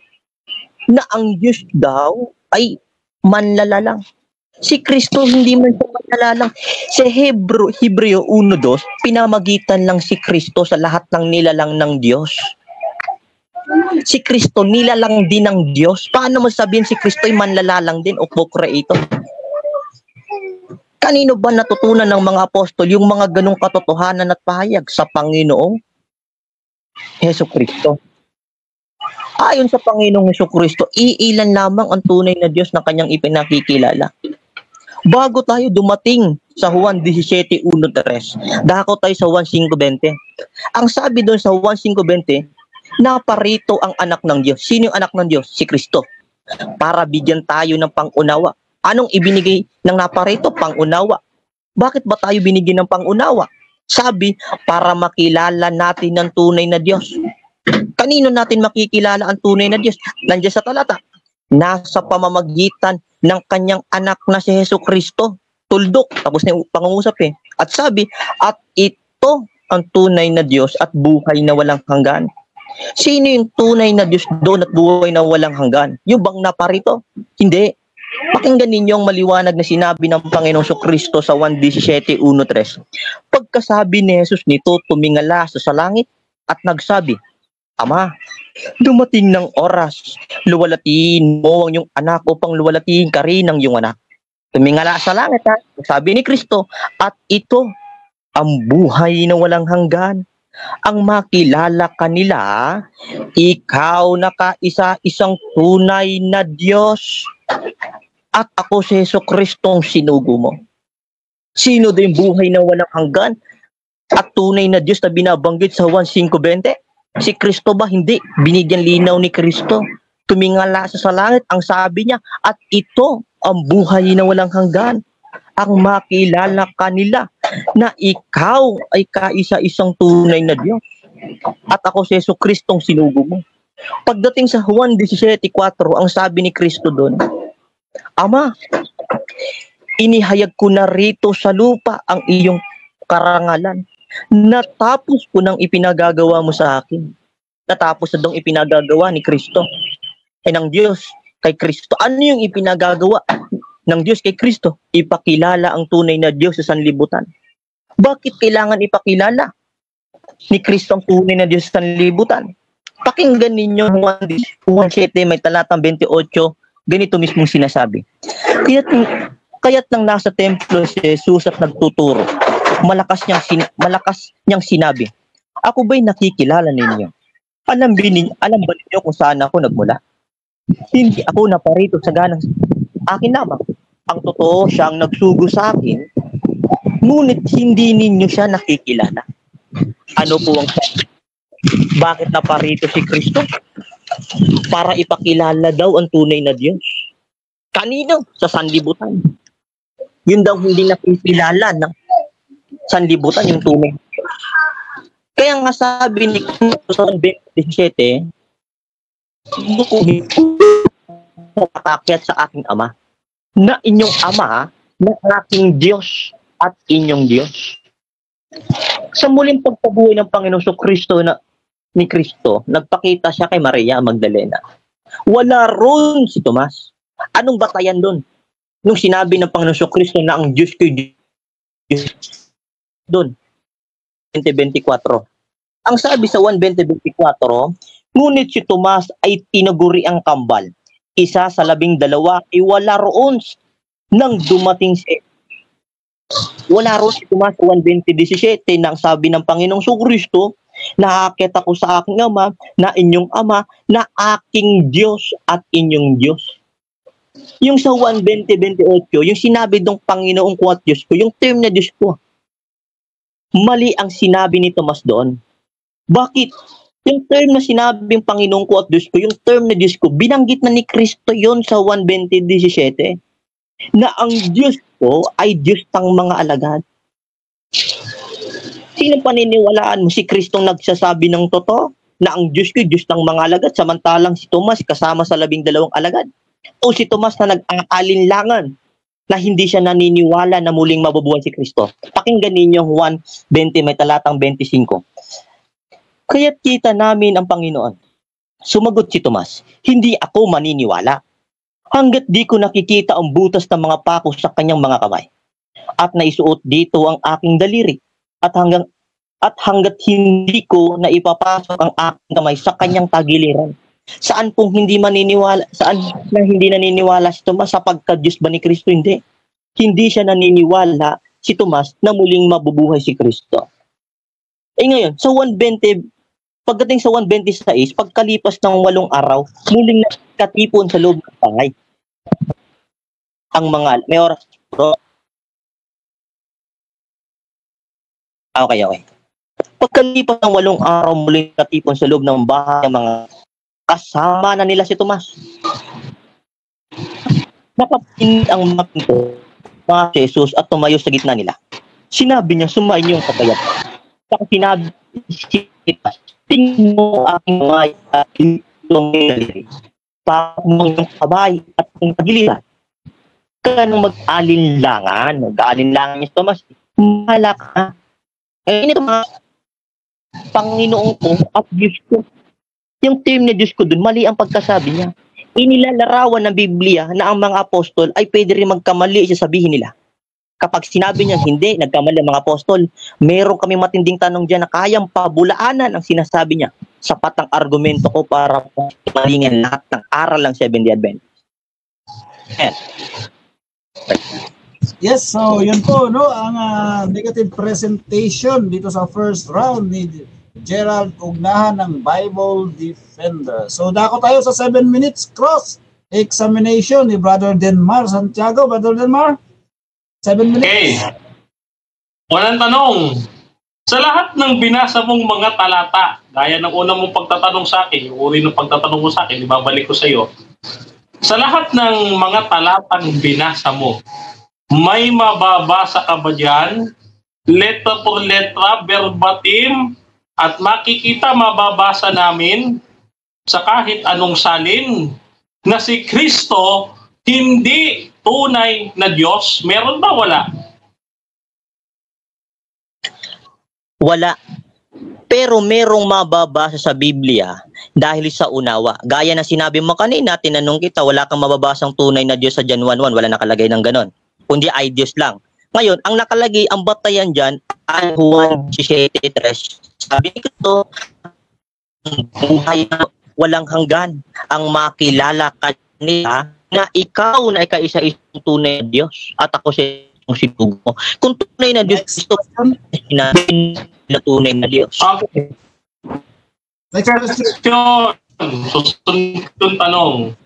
na ang Diyos daw ay manlalalang? Si Kristo hindi man siya manlalalang. Sa Hebreo 1:2, pinamagitan lang si Kristo sa lahat ng nilalang ng Diyos. Si Kristo nilalang din ng Diyos. Paano mo sabihin si Kristo ay manlalalang din o co-creator? Kanino ba natutunan ng mga apostol yung mga ganong katotohanan at pahayag? Sa Panginoong Hesukristo. Ayon sa Panginoong Hesukristo, iilan lamang ang tunay na Diyos na kanyang ipinakikilala. Bago tayo dumating sa Juan 17:1-3, dako tayo sa Juan 5:20. Ang sabi doon sa Juan 5:20, naparito ang anak ng Diyos. Sino yung anak ng Diyos? Si Kristo. Para bigyan tayo ng pangunawa. Anong ibinigay ng naparito? Pangunawa. Bakit ba tayo binigyan ng pangunawa? Sabi, para makilala natin ang tunay na Diyos. Kanino natin makikilala ang tunay na Diyos? Nandiyan sa talata. Nasa pamamagitan ng kanyang anak na si Hesukristo. Tuldok. Tapos na yung pangungusap eh. At sabi, at ito ang tunay na Diyos at buhay na walang hanggan. Sino yung tunay na Diyos doon at buhay na walang hanggan? Yung bang naparito? Hindi. Pakinggan ninyo ang maliwanag na sinabi ng Panginoong Jesucristo sa Juan 17:1-3. Pagkasabi ni Jesus nito, tumingala sa langit at nagsabi, Ama, dumating ng oras, luwalatiin mo ang iyong anak upang luwalatiin ka rin ng iyong anak. Tumingala sa langit ha, sabi ni Kristo, at ito ang buhay na walang hanggan. Ang makilala kanila, ikaw na kaisa-isang tunay na Diyos. At ako si Jesucristo ang sinugo mo. Sino din buhay na walang hanggan at tunay na Diyos na binabanggit sa Juan 5:20? Si Kristo ba? Hindi. Binigyan linaw ni Kristo. Tumingala sa langit, ang sabi niya, at ito ang buhay na walang hanggan. Ang makilala kanila na ikaw ay kaisa-isang tunay na Diyos. At ako si Jesucristo ang sinugo mo. Pagdating sa Juan 17:4, ang sabi ni Kristo doon, Ama, inihayag ko na rito sa lupa ang iyong karangalan. Natapos ko nang ipinagagawa mo sa akin. Natapos na dong ipinagagawa ni Kristo. Ng Diyos kay Kristo. Ano yung ipinagagawa ng Diyos kay Kristo? Ipakilala ang tunay na Diyos sa sanlibutan. Bakit kailangan ipakilala ni Kristo ang tunay na Diyos sa sanlibutan? Pakinggan ninyo Juan 7, may talatang 28, ganito mismong sinasabi. Kaya't nang nasa templo si Jesus at nagtuturo, malakas niyang sinabi, ako ba'y nakikilala ninyo? Alam ba ninyo kung saan ako nagmula? Hindi ako naparito sa ganang akin lamang. Ang totoo, siya ang nagsugo sa akin, ngunit hindi ninyo siya nakikilala. Ano po ang bakit naparito si Kristo? Para ipakilala daw ang tunay na Diyos. Kanino? Sa sanlibutan. Yun daw hindi nakikilala ng sanlibutan, yung tunay. Kaya nga sabi ni Kristo sa 17, matakyat sa aking Ama, na inyong Ama, na aking Diyos at inyong Diyos. Sa muling pagpabuhay ng Panginoong Jesucristo ni Kristo, nagpakita siya kay Maria Magdalena. Wala ron si Tomas. Anong batayan doon? Nung sinabi ng Panginoong Jesucristo na ang Diyos ko'y Diyos. Doon. 20:24. Ang sabi sa 1:20-24, ngunit si Tomas ay tinaguri ang kambal. Isa sa 12 ay wala roon nang dumating si wala roon si Tomas 1:20-17 nang sabi ng Panginoong Jesucristo, nakakit ako sa aking Ama, na inyong Ama, na aking Diyos at inyong Diyos. Yung sa 1:20-28, yung sinabi ng Panginoong ko at Diyos ko, yung term na Diyos ko, mali ang sinabi ni Tomas doon. Bakit? Yung term na sinabing Panginoong ko at Diyos ko, yung term na Diyos ko, binanggit na ni Kristo yon sa 1:20-17, na ang Diyos ko ay Diyos ng mga alagad. Si Sino paniniwalaan mo? Si Kristong nagsasabi ng totoo na ang Diyos ko, Diyos ng mga alagad, samantalang si Tomas kasama sa 12 alagad? O si Tomas na nag-aalinlangan na hindi siya naniniwala na muling mabubuhay si Kristo? Pakinggan ninyo Juan 20, may talatang 25. Kaya't kita namin ang Panginoon. Sumagot si Tomas, hindi ako maniniwala hanggat di ko nakikita ang butas ng mga pako sa kanyang mga kamay at naisuot dito ang aking daliri at hanggat hindi ko na ipapasok ang aking kamay sa kanyang tagiliran. Saan pong hindi maniniwala? Saan na hindi naniniwala si Tomas? Sapagkat Diyos ba ni Kristo? Hindi. Hindi siya naniniwala si Tomas na muling mabubuhay si Kristo. Ngayon, sa 120, pagdating sa 126, pagkalipas ng 8 araw, muling nakatipon sa loob ng bahay. Ang mga, may oras, bro. Okay. Pagkalipas ng 8 araw, muling nakatipon sa loob ng bahay, ang mga kasama na nila si Tomas. Nakapinig ang mga pinto, mga Jesus, at tumayo sa gitna nila. Sinabi niya, sumayin niyo ang kapayat. Saka sinabi si Tomas, tingin mo aking mga itong niliri. Pakot mo yung kabay at yung pagiliran. Kaya nung mag-alinlangan niya si Tomas, mahala ka. Ito mga Panginoon ko at Diyos ko. Yung term na Diyos ko dun, mali ang pagkasabi niya. Inilalarawan ng Biblia na ang mga apostol ay pwede rin magkamali sa sabihin nila. Kapag sinabi niya hindi, nagkamali ang mga apostol, meron kami matinding tanong dyan na kayang pabulaanan ang sinasabi niya. Sapat ang argumento ko para malingin lahat ng aral ng Seventh-day Adventist. Yes, so yun po, no, ang negative presentation dito sa first round ni Gerald Ugnahan ng Bible Defender. So dako tayo sa 7 minutes cross examination ni Brother Denmar Santiago. Brother Denmar, 7 minutes. Okay. Unang tanong. Sa lahat ng binasa mong mga talata, gaya ng unang mong pagtatanong sa akin, yung uri ng pagtatanong mo sa akin, ibabalik ko sa iyo. Sa lahat ng mga talatang binasa mo, may mababasa ka ba dyan? Letra por letra, verbatim, at makikita mababasa namin sa kahit anong salin na si Kristo hindi tunay na Diyos. Meron ba? Wala? Wala. Pero merong mababasa sa Biblia dahil sa unawa. Gaya na sinabi mo kanina, tinanong kita, wala kang mababasang tunay na Diyos sa John 1:1. Wala nakalagay ng ganon. Kundi ay Diyos lang. Ngayon, ang nakalagay, ang batayan dyan, ay Juan 17:3. Sabi ko, buhay na walang hanggan ang makilala kanila na ikaw na ika-isa-isang tunay na Diyos at ako siyang sinugo mo. Kung tunay na Diyos, ito sinabi na tunay na Diyos. Okay. Next question. Susunod yung tanong.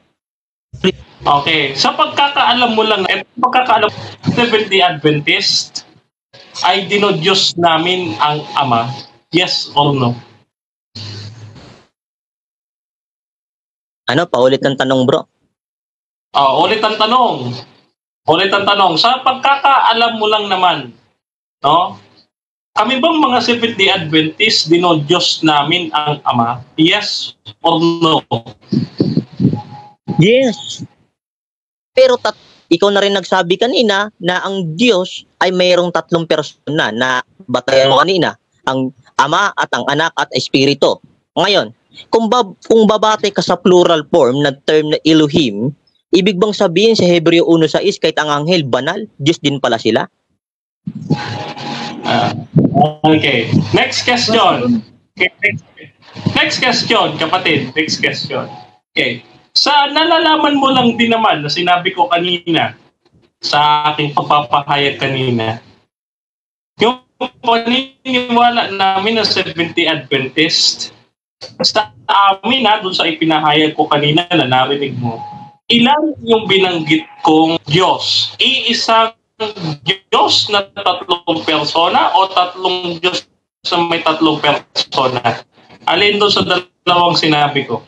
Okay. Sa pagkakaalam mo lang, pagkakaalam mo, Seventh-day Adventist ay dinodiyos namin ang Ama. Yes or no? Ano? Paulit ng tanong, bro. Ulit ang tanong. Sa pagkakaalam mo lang naman, no? Kami bang mga Seventh-day Adventist dinodiyos namin ang Ama? Yes or no? Yes. Pero ikaw na rin nagsabi kanina na ang Diyos ay mayroong 3 persona na batayan mo kanina. Ang Ama at ang Anak at Espiritu. Ngayon, kung babate ka sa plural form na term na Elohim, ibig bang sabihin sa Hebreo 1:6 kahit ang anghel banal, Diyos din pala sila? Okay. Next question. Next question, kapatid. Next question. Okay. Sa nalalaman mo lang din naman na sinabi ko kanina sa aking pagpapahayag kanina, yung paniniwala namin na Seventh-day Adventist, sa amin doon sa ipinahayag ko kanina na narinig mo, ilan yung binanggit kong Diyos? Iisang Diyos na 3 persona o 3 Diyos na may 3 persona? Alin doon sa dalawang sinabi ko?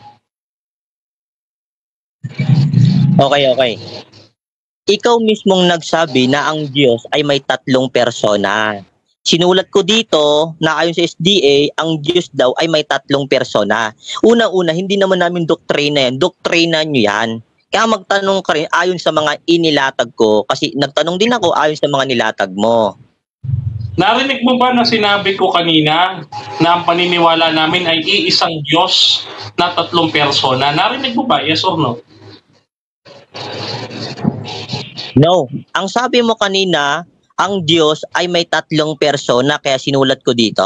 Okay. Ikaw mismong nagsabi na ang Diyos ay may 3 persona. Sinulat ko dito na ayon sa SDA, ang Diyos daw ay may 3 persona. Una-una, hindi naman namin doktrina yan. Doktrina nyo yan. Kaya magtanong ka rin ayon sa mga inilatag ko. Kasi nagtanong din ako ayon sa mga nilatag mo. Narinig mo ba na sinabi ko kanina na ang paniniwala namin ay iisang Diyos na 3 persona? Narinig mo ba? Yes or no? No. Ang sabi mo kanina, ang Diyos ay may 3 persona kaya sinulat ko dito.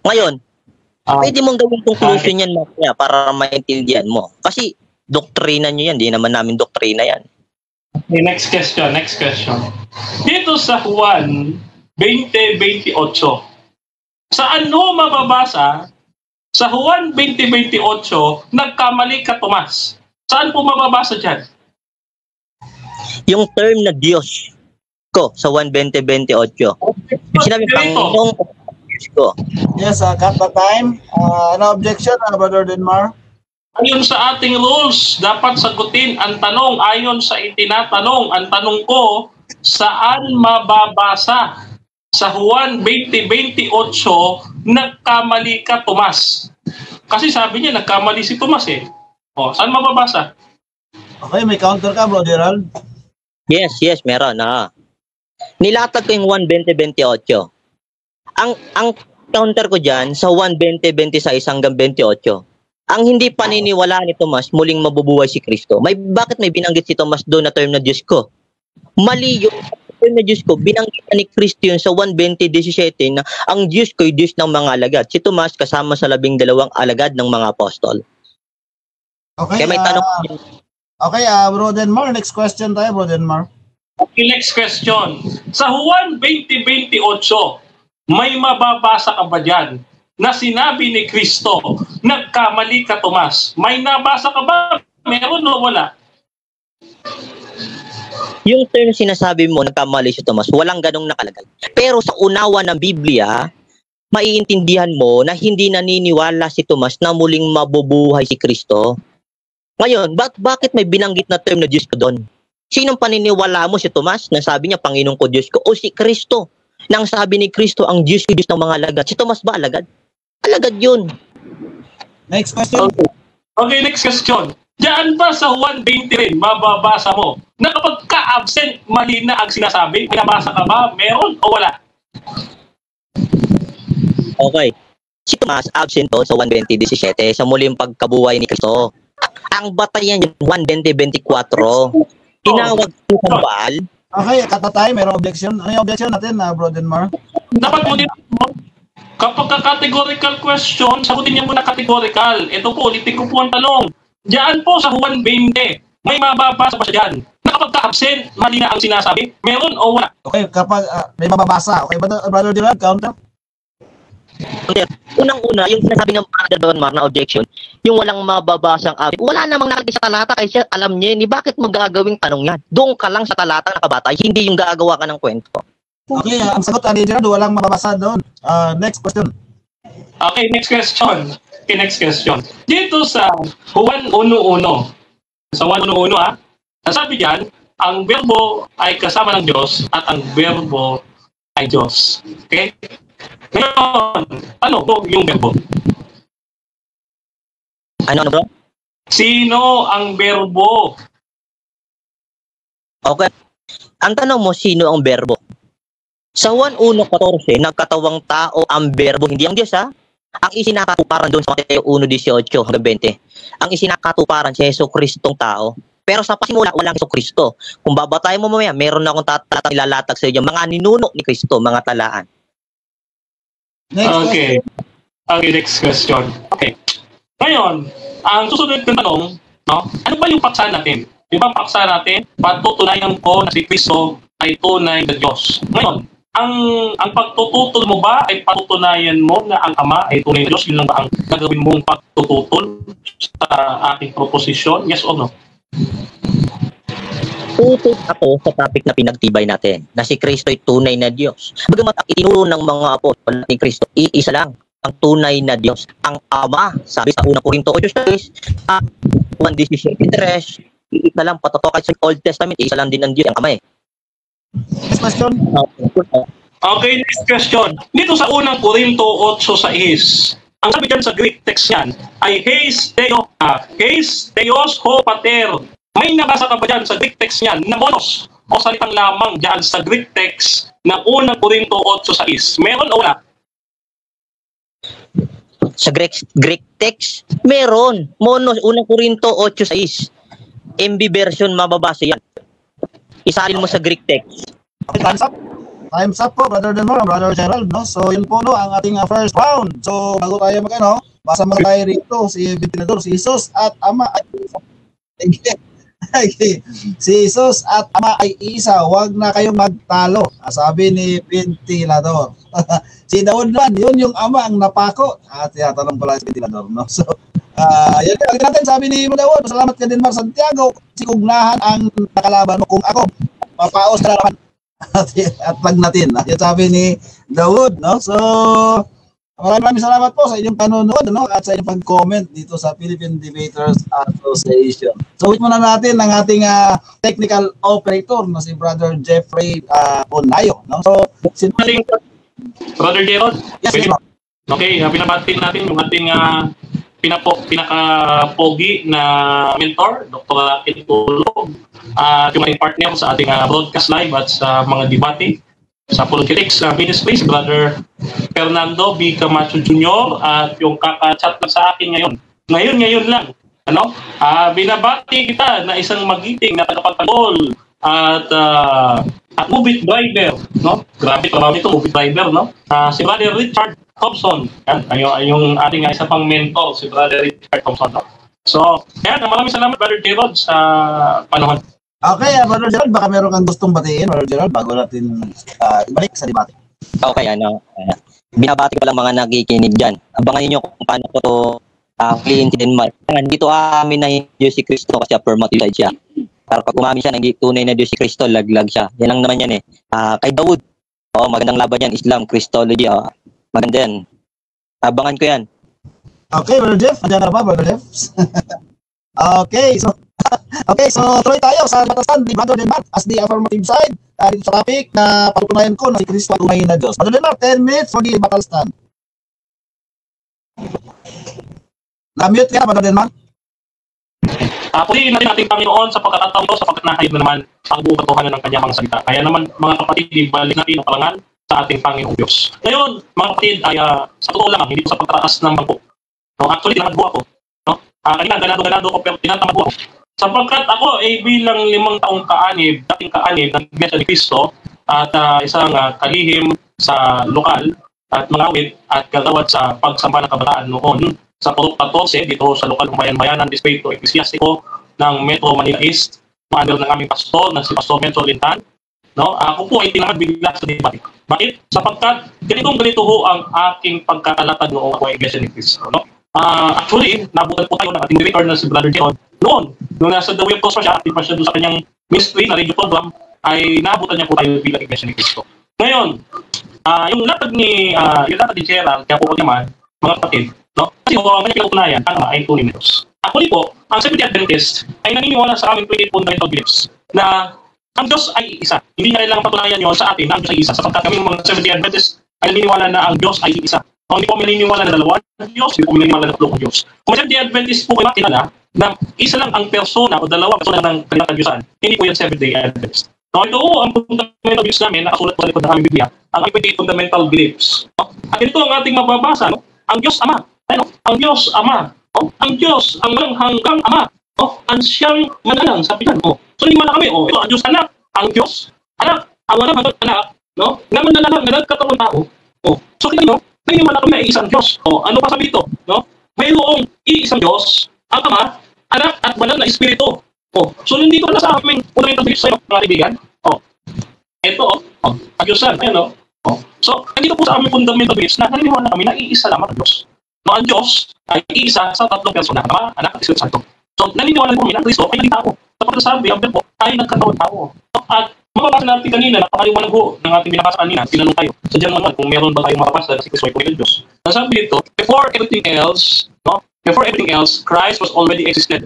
Ngayon, pwede mong gawing conclusion yan mamaya para maintindihan mo. Kasi doktrina nyo yan, di naman namin doktrina yan. Okay, next question. Dito sa Juan 20:28, saan mo mababasa sa Juan 20:28, nagkamali ka, Tomas? Saan po mababasa dyan? Yung term na Diyos ko sa 1:20:28. Yung sinabi Panginoong Diyos ko. Yes, cut the time. Ano objection, Brother Denmar? Ayon sa ating rules, dapat sagutin ang tanong ayon sa itinatanong. Ang tanong ko, saan mababasa? Sa Juan 20:28, nagkamali ka, Tomas. Kasi sabi niya, nagkamali si Tomas eh. O, saan mababasa? Okay, may counter ka, Brother Al. Yes, meron. Nilatag ko yung 1:20:28. Ang counter ko dyan sa 1:20:26 hanggang 28. Ang hindi paniniwala ni Tomas, muling mabubuhay si Kristo. Bakit may binanggit si Tomas doon na term na Diyos ko? Mali yung term na Diyos ko, binanggit ni Kristo yun sa 1:20:17 na ang Diyos ko ay Diyos ng mga alagad. Si Tomas kasama sa 12 alagad ng mga apostol. Okay, Kaya may tanong. Okay, Bro Denmar, next question tayo, Bro Denmar. Okay, next question. Sa Juan 20:28, may mababasa ka ba dyan na sinabi ni Kristo, nagkamali ka, Tomas? May nabasa ka ba? Meron o wala? Yung term sinasabi mo, nagkamali si Tomas, walang ganong nakalagay. Pero sa unawa ng Biblia, maiintindihan mo na hindi naniniwala si Tomas na muling mabubuhay si Kristo. Ngayon, bakit may binanggit na term na Diyos ko doon? Sinong paniniwala mo, si Tomas, nang sabi niya, Panginoon ko, Diyos ko, o si Kristo, nang sabi ni Kristo, ang Diyos ko, Diyos ng mga alagad? Si Tomas ba alagad? Alagad yun. Next question. Okay, next question. Diyan ba sa Juan 20 rin, mababasa mo na kapag ka-absent, mali na ang sinasabi? Pinabasa ka ba? Meron o wala? Okay. Si Tomas, absent to sa 1:20:17 sa muling pagkabuhay ni Kristo. Ang batayan yung 1:20:24. Tinawag ko sa Baal. Okay, cut the time. Mayroong objection. Ano yung objection natin, Bro Denmar? Dapat mo din kapag ka-categorical question, sagutin niya muna categorical. Ito po, ulitin ko po ang tanong. Diyan po sa Juan 20, may mababasa ba siya dyan? Na kapag ka-absent, mali na ang sinasabi? Meron o wala? Okay, kapag may mababasa. Okay, Brother Denmar, counter? Unang-una, yung sinasabi ng Brother Denmar na objection, yung walang mababasang absent, wala namang nakalagay sa talata kasi alam niya, bakit mo gagawing tanong yan? Doon ka lang sa talata nakabatay, hindi yung gagawa ka ng kwento. Okay, ang sagot, Gerard, walang mababasa doon. Next question. Okay, next question. Okay, next question. Dito sa Juan 1:1, sa 1:1, nasabi diyan, ang berbo ay kasama ng Diyos at ang berbo ay Diyos. Okay? Ngayon, ano po yung berbo? Ano bro? Sino ang berbo? Okay. Ang tanong mo, sino ang berbo? Sa 1:14, nagkatawang tao ang berbo, hindi ang Diyos ha. Ang isinakatuparan doon sa Mateo 1:18 hanggang 20. Ang isinakatuparan si Jesucristong tao. Pero sa pasimula, walang Jesucristo. Kung babatayin mo mamaya, meron na akong talatang ilalatag sa inyo, mga ninuno ni Kristo, mga talaan. Okay. Okay, next question. Okay. Ngayon, ang susunod na tanong, no? Ano ba yung paksa natin? Di ba ang paksa natin? Patutunayan ko na si Kristo ay tunay na Diyos. Ngayon, ang pagtututol mo ba ay patutunayan mo na ang Ama ay tunay na Diyos? Yun lang ba ang gagawin mong pagtututol sa ating proposisyon? Yes or no? Tutol ako sa topic na pinagtibay natin, na si Kristo ay tunay na Diyos. Bagamat ang itinuro ng mga apostol ni Kristo, iisa lang ang tunay na Diyos, ang Ama. Sabi sa 1 Corinto 8:6, 1:17:3, iisa lang patotokan sa Old Testament, isa lang din ang Diyos, ang Ama eh. Next question. Okay, next question. Dito sa unang Korinto 8:6, ang sabi dyan sa Greek text yan ay Heis Theos ho pater. May nabasa ka ba dyan sa Greek text yan na monos o salitang lamang dyan sa Greek text ng unang Korinto 8:6? Meron o wala? Sa Greek text, meron. Monos, unang Korinto 8:6. MB version mababasa yan. Isalin mo sa Greek text. Okay, time's up po, Brother Denmar, Brother Gerald, no? So, yun po, no, ang ating first round. So, bago tayo magano, basa mo tayo rito, si Ventilador, si Jesus at Ama ay si Jesus at Ama ay isa, wag na kayong magtalo. Sabi ni Ventilador. Si Daud man, yun yung Ama ang napako. At tinatanong pala si Ventilador, no? So, yan natin, sabi ni Daud, salamat ka din, Mar Santiago, si kugnahan ang nakalaban mo kung ako. Papaos na naman. At lag natin. Yan sabi ni Daud, no? So, maraming salamat po sa inyong panonood, no? At sa inyong pag-comment dito sa Philippine Debaters Association. So, wait muna natin ang ating technical operator na si Brother Jeffrey Bonayo, no? So, Brother Gerald? Yes, okay, pinabati natin yung ating pinaka-pogi na mentor, Dr. Raquel Tulog, yung mga partner sa ating broadcast live at sa mga debate sa politics ministry, si Brother Fernando B. Camacho Jr. at yung kaka-chat lang sa akin ngayon lang, ano? Binabati kita na isang magiting na tagapagtanggol at movie driver, no? Grabe trabaho nito, movie driver, no? Si Brother Richard Thompson, yan, yung ating isa pang mentor, si Brother Richard Thompson, no? So, yan, maraming salamat, Brother Gerald, sa panahon. Okay, Brother Gerald, baka meron kang gustong batiin, Brother Gerald, bago natin ibalik sa debate. Okay, binabati ko lang mga nakikinig dyan. Abangan niyo kung paano ko ito clean si Denmark. Dito amin na Diyos si Kristo kasi affirmative side siya. Para pag umamin siya, tunay na Diyos si Kristo, laglag siya. Yan lang naman yan eh. Kay Daud, magandang laban yan, Islam, Christology, maganda yan. Abangan ko yan. Okay, Brother Jeff. Andiyan ka na ba, Brother Jeff? Okay, so tuloy tayo sa batasan ni Brother Denmark as the affirmative side dito sa topic na patutunayan ko na si Kristo tunay na Diyos. Brother Denmark, 10 minutes for the battle stand. Na-mute ka, Brother Denmark? Purihin natin ating Panginoon sa pagkakataon ito sapagkat nahayag na naman ang buong katotohanan ng kanyang mga salita. Kaya naman, mga kapatid, ibalik natin ang kalangan sa ating Panginoong Diyos. Ngayon, mga kapatid, ay sa totoo lang, hindi ko sa pagtataas ng bangko. No, actually, tinatabo ako. No? Kanina, ganado ko, pero tinatabo ako. Sapagkat ako ay bilang 5 taong dating kaanib ng Iglesia ni Cristo at isang kalihim sa lokal at mga awit at kagawad sa pagsamba ng kabataan noon sa Purok 14 dito sa lokal ng bayan-bayanan distrito eklesiastiko ng Metro Manila East, under ng aming pastor na si Pastor Mentor Lintan. No, ako po ay tinamad bigla sa debate. Bakit? Sapagkat ganito ho ang aking pagkakalatag noong ako ay Iglesia ni Cristo. No? Actually, nabutan po tayo ng ating director na si Brother Gerald noon. Nung nasa The Way of Cosmo siya, active pa siya doon sa kanyang ministry na radio program, ay nabutan niya po tayo bilang Iglesia ni Cristo. Ngayon, yung latag ni Gerald, kaya po naman, mga kapatid, no? Kasi kung ang pinatutunayan, ay tunay na Diyos. Actually po, ang Seventh-day Adventist ay naniniwala sa aming 28 fundamental beliefs na ang Diyos ay isa. Hindi na kailangan patunayan yun sa atin na ang Diyos ay isa. Sapagkat kami mga Seventh-day Adventist ay naniniwala na ang Diyos ay isa. Kung hindi po naniniwala na dalawa ng Diyos, hindi po naniniwala na tatlong Diyos. Kung Seventh-day Adventist po kayo makilala na isa lang ang persona o dalawa persona ng kanilang Diyosan, hindi po yan Seventh-day Adventist. No, ito ang fundamental beliefs namin, nakasulat po sa likod ng aming Biblia, ang 28 fundamental beliefs. No? At ito ang ating mababasa, no? Ang Diyos Ama. Ano? Ang Diyos Ama. Oh, ang Diyos, ang hanggang Ama. Oh, ang siyang manalang, sabi yan. Oh. So, hindi kami. Oh, ito, ang Diyos Anak. Ang Diyos Anak. Ang walang hanggang anak. No? Na manalang, na nagkatawang tao. Oh. So, kita nyo, naniniwala kami ay isang Diyos. Oh, ano pa sabi ito? No? Mayroong iisang Diyos, ang Ama, Anak, at banal na Espiritu. Oh. So, hindi ko na sa aming unang interview sa'yo, mga kaibigan. Oh. Ito, oh. Ang Diyosan. Ayan, oh. Oh. So, nandito po sa aming fundamental beliefs na naniniwala kami na iisa lamang ang Diyos. No, ang Diyos ay iisa sa tatlong persona, Ama, Anak, at Espiritu Santo. So, naniniwala po kami na Kristo ay naging tao. Sa pagkasabi, ang Verbo ay nagkatawang tao. At mababasa natin kanina, napakaliwanag ho ng ating binabasa kanina, tinanong tayo sa John 1:1 kung meron ba tayong mababasa na si Kristo ay punay ng Diyos. Nasabi dito, before everything else, Christ was already existed.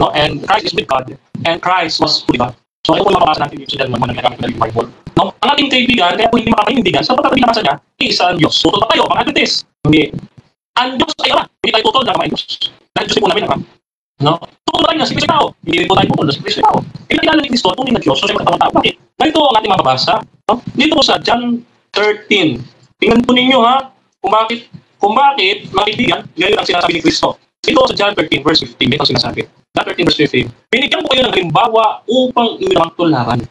No? And Christ is with God, and Christ was fully God. So, ito po mababasa natin dito sa John 1:1 na ginagamit na yung Bible. No? Ang ating kaibigan, kaya po hindi makapanindigan, sapagkat ang binabasa niya, isa ang Diyos. Tutol pa tayo, mga Adventist. Hindi. Ang Diyos ay ama. Hindi tayo tutol na kamay Diyos. Dahil Diyos po namin ama. No? Tutol tayo na si Kristo tao. Hindi rin po tayo tutol na si Kristo tao. Pinakilala ni Kristo, tunay na Diyos, so siya magkatawang tao. Bakit? Ganito ang ating mababasa. No? Dito po sa John 13. Tingnan po ninyo ha, kung bakit, mga kaibigan, ganyan ang sinasabi ni Kristo. Ito sa John 13 verse 15, ito ang sinasabi. John 13 verse 15. Binigyan ko kayo ng halimbawa upang inyong tularan.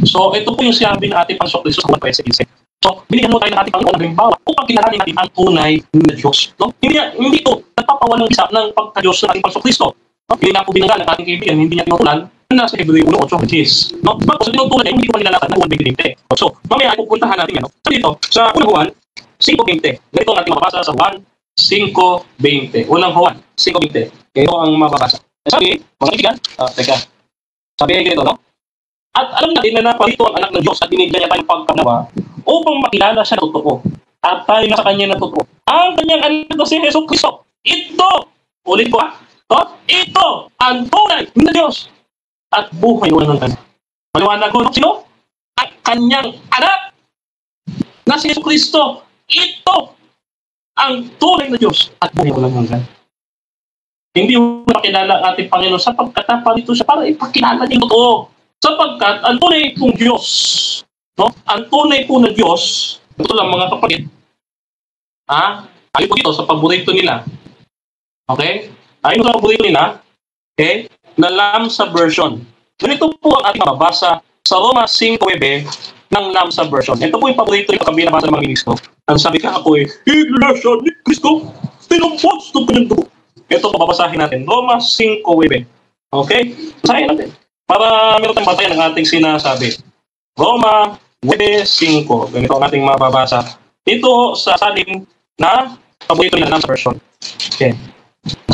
So, ito po yung sinabi ng ating Panginoon Kristo sa Juan 15. So, binigyan mo tayo ng ating Panginoon ng halimbawa upang kilalanin natin ang tunay na Diyos. No? Hindi ito nagpapawalang isa ng pagka-Diyos ng ating Panginoon Kristo. No? Hindi na po binanggan ng ating kaibigan, hindi niya tinutulan na sa Hebreo 1:8, which is, no? Bakit sa tinutulan niya, hindi ko manilalatan ng 1:20. So, mamaya ay pupuntahan natin yan. No? So, dito, sa unang Juan 5:20. Ganito ang ating mababasa sa Juan 5:20. Unang Juan 5:20. Ito ang mababasa. Sabi, mga kaibigan, teka. Sabi ganito, no? At alam natin na naparito ang anak ng Diyos at binigyan niya tayong pagkanawa upang makilala siya na totoo. At tayo na sa kanya na totoo. Ang kanyang anak na si Hesus Kristo. Ito! Ulit ko ito! Ang tunay na Diyos. At buhay walang hanggan. Maliwanag ko, no? Sino? At kanyang anak na si Hesus Kristo. Ito! Ang tunay na Diyos. At buhay walang hanggan. Hindi mo makilala ang ating Panginoon sapagkat naparito siya para ipakilala niya totoo. Sapagkat ang tunay pong Diyos, no? Ang tunay po na Diyos, ito lang mga kapatid, ayun po dito sa paborito nila. Okay? Ayun sa paborito nila, okay? Na Lamsa version. Ganito po ang ating mababasa sa Roma 5:9 ng Lamsa version. Ito po yung paborito yung kami nabasa ng mga ministro. Ang sabi ka ako Iglesia ni Cristo, pinumpos ng kanyang dugo. Ito po babasahin natin, Roma 5:9. Okay? Basahin natin. Para meron tayong batayan ng ating sinasabi. Roma 9:5. Ganito ang ating mababasa. Ito sa salin na paborito nila ng version. Okay.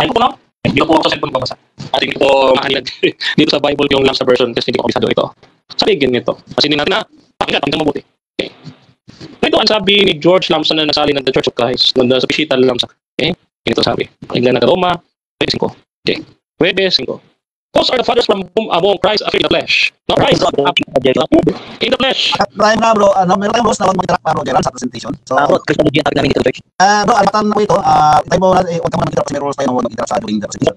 Ayun po na. Hindi ko po ako sa cellphone babasa. Kasi hindi ko mahanilad dito sa Bible yung Lamsa version kasi hindi ko kabisado ito. Sabi ganito. Kasi hindi natin na pakinggan ang mabuti. Okay. Ito ang sabi ni George Lamsa na nasalin ng The Church of Christ nung sa Bisita Lamsa. Okay. Ganito sabi. Pakinggan natin Roma 9:5. Okay. 9:5. Those are the fathers from whom among Christ appeared in the flesh. No, Christ in the flesh. Brian na bro, meron tayong rules na huwag mag-interact pa bro, Gerald, sa presentation. So, bro, Christology ang topic namin dito, church. Bro, alatan mo ito, tayo mo na, huwag ka muna mag-interact kasi may rules tayo na huwag mag-interact sa during the presentation.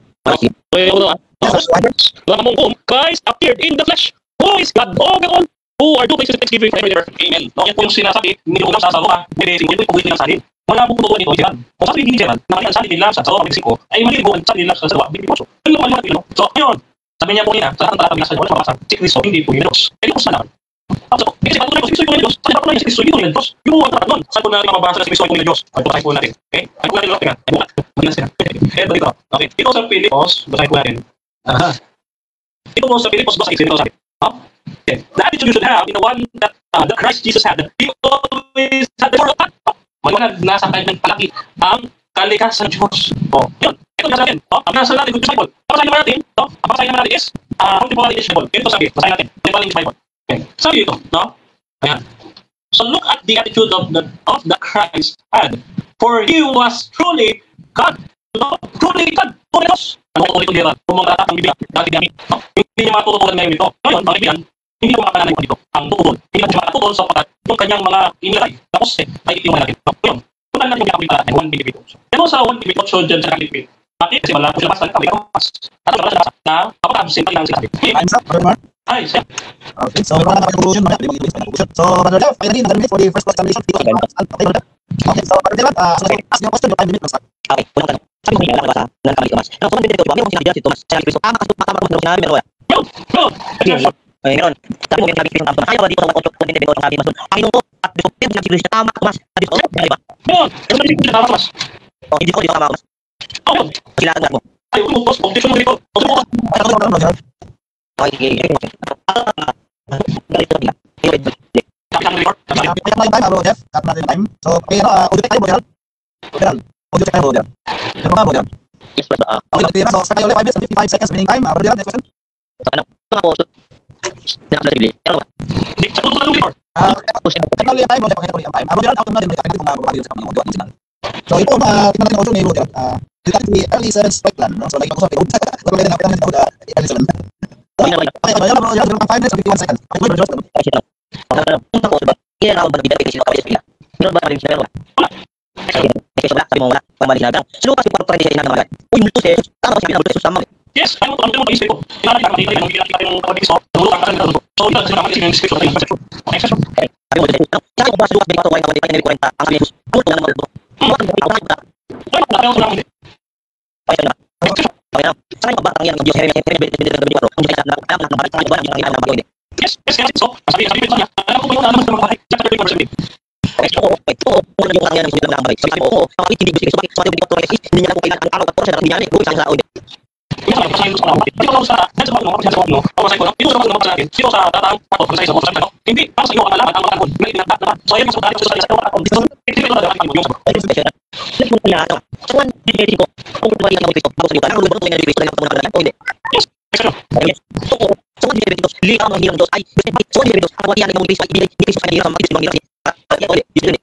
Among whom Christ appeared in the flesh. Who is God over all? Who are two places of thanksgiving forever and ever. Amen. No, yan po yung sinasabi, nilungan sa Roma, yan po yung pagwit nilang salin. Wala po pututuan ito, Gerald. Kung sabi ni Gerald, na mali ang salin nila sa Roma 5, ay mali ang salin nila sa Roma 5. Ano naman yung so, ngayon, sabi niya po nila, sa lahat ng talatang nasa wala mabasa, si Kristo hindi po yung Diyos. Eh, Diyos na naman. So, kasi patuloy po si Kristo yung Diyos. Kasi patuloy si Kristo yung Diyos. Yung buwan natin doon. Saan po natin mababasa si Kristo yung Diyos? Ay, basahin po natin. Okay? Ay, po natin lang. Ay, buwan. Maginas sila. Ito dito. Okay. Ito sa Pilipos, basahin po natin. Ito po sa Pilipos, basahin. Ito sabi. Okay. The attitude you should have in the one that Christ Jesus had. He always had the word of God. Maliwanag, nasa kanyang palaki ang kalikasan ng Diyos. Yun. Ito nasa natin. Ang nasa natin, good Bible. Papasahin naman natin. Ang papasahin naman natin is contemporary English Bible. Ito sabi. Pasahin natin. Contemporary English Bible. Okay. Sabi ito. No? Ayan. So look at the attitude of the Christ had. For he was truly God. No? Truly God. Truly Diyos. Ano ko ulit ulit. Kung mga tatatang bibig. Dati gamit. No? Hindi niya matututulan ngayon ito. Ngayon, mga kaibigan, hindi ko makakalanan ko dito. Ang tutulol. Hindi natin siya makatutol sapagkat yung kanyang mga inilagay. Tapos ay itiwan natin. No? Ngayon, kung natin yung pinakapita natin, 1 bilibito. Ito sa 1 bilibito, so dyan sa kalipit. Bakit? Kasi wala po sila basta, kami kamas. At wala sila basta na kapag-absent pa lang sinasabi. Time's up, Brother Mark. Ay, siya. Okay, so meron na conclusion, mga conclusion. So, Brother Jeff, finally, another minute for the first examination. Okay, Brother. Okay, so Brother Jeff, ask your question, 5 minutes. Okay, unang tanong. Sabi ko kanina, nakabasa ng kamali Tomas. Ang sumunod dito, mayroong sinabi dyan si Tomas, siya ni Cristo. Makakasupak ng sinabi, meron wala. Ay, meron. Sabi mo, sinabi Cristo ng Tomas. Kaya ba dito sa 8:28 sabi mas doon. Panginoon ko, at Diyos ko, sinabi si Cristo, tama Tomas. At Diyos ko, di ba? Meron. Ito na Cristo, tama Tomas. O, hindi ko tama Tomas. Oo. Sila ang mo. Ay, umupos. Objection mo dito. Okay, ganito nila. Kapit ang report. Kaya na yung time, bro, Jeff. Cut natin yung time. So, okay, audio check tayo, bro, Gerald. Gerald, audio check tayo, bro, Gerald. Ano ba, bro, Gerald? Yes, but Okay, so, start tayo ulit 5 minutes and 55 seconds remaining time. Bro, Gerald, next question. ano po? Nakapala sa Biblia. Ano ba? Hindi, sa tutulong ng report. Technically, yung time, bro, Jeff. Okay, yung time. Bro, Gerald, out na din. Kaya kung mababali sa kaming audio at national. So, ito, tingnan natin yung audio ni bro, Gerald. Regarding the early 7th strike plan, no? So, like, ako sa pagod. Wala pwede na natin ang early 7. Okay, bro, Gerald, 5 minutes and 51 seconds. Okay, bro, Gerald. Kasi lang. Kaya na ako ba bigyan sila kaway sa pila. Meron ba kami sila? Wala. Kasi wala, sabi mo wala, pamali sinabi. Sinukas yung parang siya sinabi mga uy, multo siya, tama ba siya, multo siya sama. Yes, ano mo ito, isip ko. Kailangan ka makita yung bigyan yung kapatid ko. Tulungan ka sa so ito sila naman yung description ng exception. Okay, exception. Sabi mo dito. Kaya ko ba sa lukas bigyan ko 40 ang 40 ang Jesus. Ano to na naman ito? Ay, na. Kaya sa mga batang yan ng Diyos, yes, so, sabi ko niya, alam ko ba yung naman sa mga bahay? Chapter 3 verse 7. Ito, muna yung kanya ng sila ng bahay. Sabi ko, bakit hindi gusto ko? Bakit hindi ko hindi niya lang kailan ang araw at oras na nangyari? Buhay sa oras. Ito sa pasahin sa mga. Ito sa sa mga mga sa mga. Pasahin ko. Ito sa mga sa akin. Ito sa tatang pato pasahin sa mga. Hindi para sa iyo ang alaman ang mga may tinatap na. So ayun sa tayo sa sa ako. Ito ito na ang yung sa. Ito ko na ito. Saan hindi ko. Kung ba yung Kristo, bago sa iyo. Ano ba yung Kristo na mga o hindi? Yes. So, so what did you live on here those I so what did you what yan mo Kristo ibigay ni Kristo sa kanila mga Kristo mga okay dito ni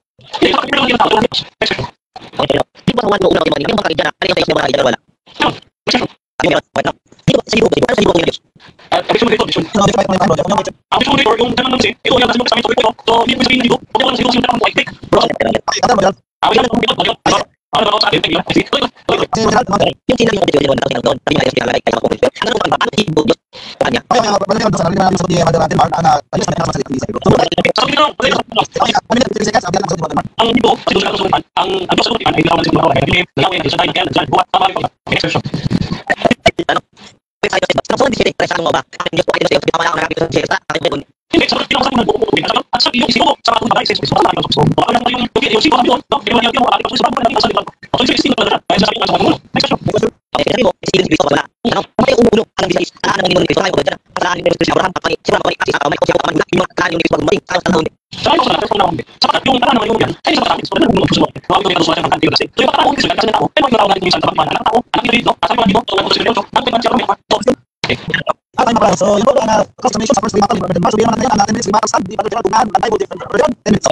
di ba wala mo una yung mga kaibigan ay tayo sa mga kaibigan wala ayun wala di ba sa iyo ba sa iyo ng Diyos gusto mo dito gusto mo dito yung tanong kasi ito yung kasi sa amin so hindi ko sabihin dito okay lang sa iyo yung tanong ko I take bro ay kada mo yan ano ba sa atin yung sinabi ko dito yung tanong doon tayo ay sila ay ako ano ba ang tibo kanya ay wala sa sarili namin sa diya natin ang ayos na sa sarili sa ang ibo kasi doon sa ang Diyos sa ay lawan sa mga ay lawan sa tayo kaya dyan buhat tama ko exception ano tayo sa sa hindi sa ano ba ang Diyos ay sa tama na nakapit sa sa akin hindi sa pinaka sa buo at sa iyo siguro sa mga bagay sa mga so wala na yung siguro doon yung yung ating sa mga sa ibang so siguro na ay sa mga mga exception okay sabi mo sige dito wala ano may umulo ang bisay ano ang ingon dito ay ko dyan ang ingon dito sa Abraham kapag sila ko kasi ako may ko siya kapag yung kan yung dito pag mating sa tanong sabi ko sa namin sa yung tanong naman yung yan ay sa akin so na umulo so wala ko dito sa mga kanto kasi so yung tanong ko sa kanto ako ay mo na minsan sa pagmana ako ang dito sabi ko dito so ang dito ang pinag siya okay mga so yung mga customization sa first lima kalibra mas sabihin naman natin is lima kasal di pa ito tunan ang tayo different region and it's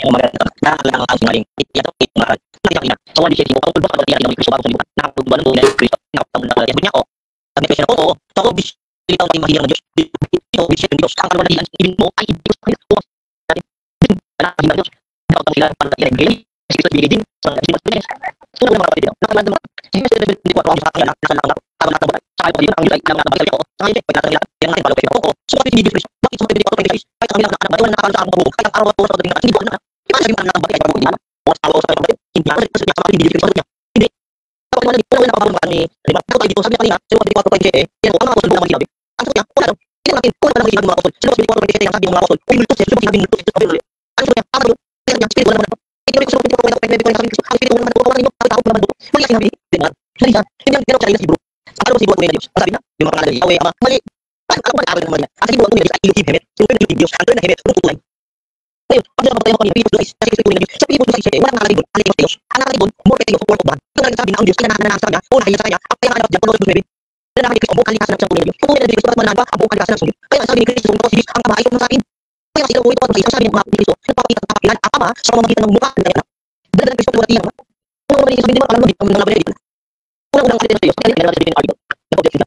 na lang ang sinaling ito mga nakita so wala siya ko ba ba yan ng Kristo bago sa na ba ng Kristo na tawag na niya ko sabi ko siya ko so ko bis dito tayo mahirap ng Diyos ito bis ng Diyos ang ano na din mo ay Diyos ko na hindi Diyos dapat sila para yan gay kasi ito bigay din sa Diyos so na mga dito nakalaan mo sige sa hindi ko ako sa kanya nasa lang ako na tayo sa akin yun ang yun ay alam na bagay ko sa akin pagkatapos nila yung natin follow ko so bakit hindi Diyos bakit sa pwede ako kay Diyos kahit kami na wala nakakala sa ako kahit araw ko sa tingin hindi ko na di ba sabi mo na bakit ay bago o sa ako sa bakit hindi ako sa sama hindi Diyos hindi ako wala wala pa ba ni di ba ako dito sabi kanina so pwede ko kay Diyos yan ang ako sa mga sinabi ang sabi wala daw hindi natin wala lang sinabi mga apostol sino pwede ko kay Diyos ang sabi ng mga apostol ay multo siya sinabi multo siya sabi ulit ang sabi tama yun kaya niya spiritual naman ito ko sa pwede ko kay Diyos ang spiritual naman ko wala niyo ang tao naman mali sinabi di ba hindi yan hindi yan sa libro ano si buwan ng Diyos sabi na yung mga kanalay away ama mali ako ba namin naman niya kasi buwan ng Diyos ay ilihim hemet yung pwede yung Diyos ang na hemet yung tulay ngayon pag naman tayo kanina people guys kasi ito yung Diyos sa people guys wala nang nakalibon ang Diyos ang nakalibon more kay Diyos support of God yung nagsasabi na ang Diyos ay nananasa niya o nakaya sa kanya ang kaya hanap dyan panood ng na nakikita ang buong kalikasan ng siyang tunay na Diyos kung may Diyos dapat manahan ba ang buong kalikasan ng siyang kaya sabi ni Kristo kung ito si ang ama ay ito sa akin kaya kasi ito ito ang sabi ng mga Kristo nagpapakita ng kapakilan ang ama sa pamamagitan ng mukha ng kanya dala ng Kristo tuwati yan kung ano sabi din mo alam mo dito ang mga dito unang kalita sa Diyos kaya kailangan natin ang argument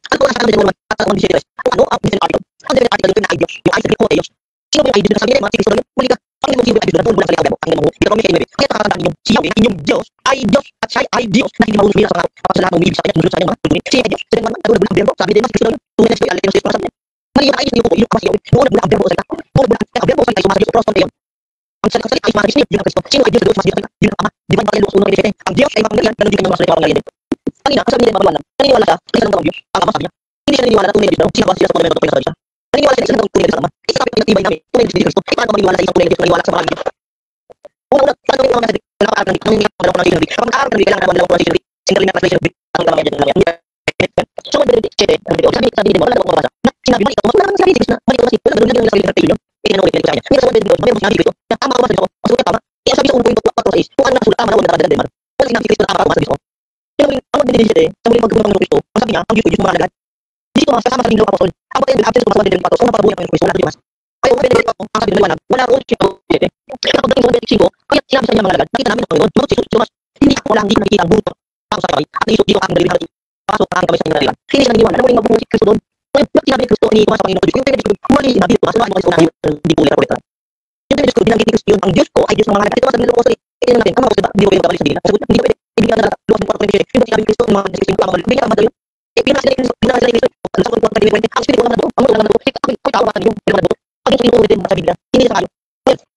ang mga sabi naman at ang mga ano ang different argument ang different argument na Diyos yung ay sa ko Diyos sino ba yung idea na sabi niya mga Kristo muli ka ang mo sino ay Diyos na buwan sa ligaw ang mo pero may kaya kaya kakatan niyo siya ay inyong Diyos ay Diyos at siya ay Diyos na hindi mahulog sa mga kapasalanan ng ibig sa kanya sa kanya mga tuloy siya ay Diyos sa mga nagulo ng berbo sabi din mas Kristo tunay na siya ay Diyos sabi mali na ayos niyo po yung kapasyo noon bulang berbo sa kanya noon bulang berbo sa kanya sa Diyos kayo ang salita ay mga Kristo yung Kristo sino ay Diyos sa Diyos mas Diyos yung ama di ba makalilos unang Kristo ang Diyos ay makapangyarihan ganun din kanya mas makapangyarihan kanina sabi niya mga naniniwala ka isa lang ng Diyos ang ama sabi niya hindi siya naniniwala na tunay na Diyos sino ba sila sa mga memento sa Diyos naniniwala siya isa lang tunay na Diyos ama isa kapit pinatibay namin tunay na Diyos Kristo ay paano maniwala sa isang tunay na Diyos naniniwala sa mga Diyos una paano yung mga nasabi wala ka arang ng mga ko na sinabi kapag ka-arang ng kailangan naman lang ko na sinabi single na translation ang tama yan so what did it sabi din mo wala na ko mabasa na sinabi mali ito wala naman sinabi Diyos na mali ko kasi wala naman lagyan ng sarili ng pilyo eh tinanong ko sa kanya hindi sa what did it may mo sinabi Kristo na tama ako ba sa Diyos ko tama kaya sabi sa 1.4 kung ano nasulat tama na wala na din man wala sinabi Kristo na tama ako ba sa Diyos ko pero ang magdidilid sa muling pagkulang ng Kristo ang sabi niya ang Diyos ko Diyos mga alagad dito mga kasama sa tingin ng apostol ang batay ng absence of mga patos kung napabuhay ng Kristo wala na Diyos ayaw ang pinag ang sabi ng liwanag wala akong siya kaya pagdating sa 25 kaya sinabi sa kanya mga alagad nakita namin ang Panginoon bakit si Jesus hindi ako wala hindi nakikita ang buto ako sa kaway at naisot dito ang dalawin natin pasok ang kamay sa kanyang naliwan hindi siya naniniwala na muling mabuhay si Kristo doon kaya sinabi ni Kristo ni Juan sa Panginoon yung pinag muli na dito kasi ano kasi unahin hindi po ulit yung pinag ko, binanggit ni Kristo yun, ang Diyos ko ay Diyos ng mga nagkakit. Ito sa Biblia ko, tingnan natin, ano ba? Hindi ko kayo magkabalik sa Biblia. Sagot na, hindi ko pwede, ibigyan na luwas ng 4.27. Yung ba sinabi ni Kristo, ng mga nagsisimpo, ang mga bibigyan na madali. Pinaka sila ni Kristo, sa kung 4.20, ang Espiritu ng mga ang mga naman ako, ako'y tawakan ninyo, yung mga naman pag yung Espiritu ulitin sa Biblia, hindi sa kayo.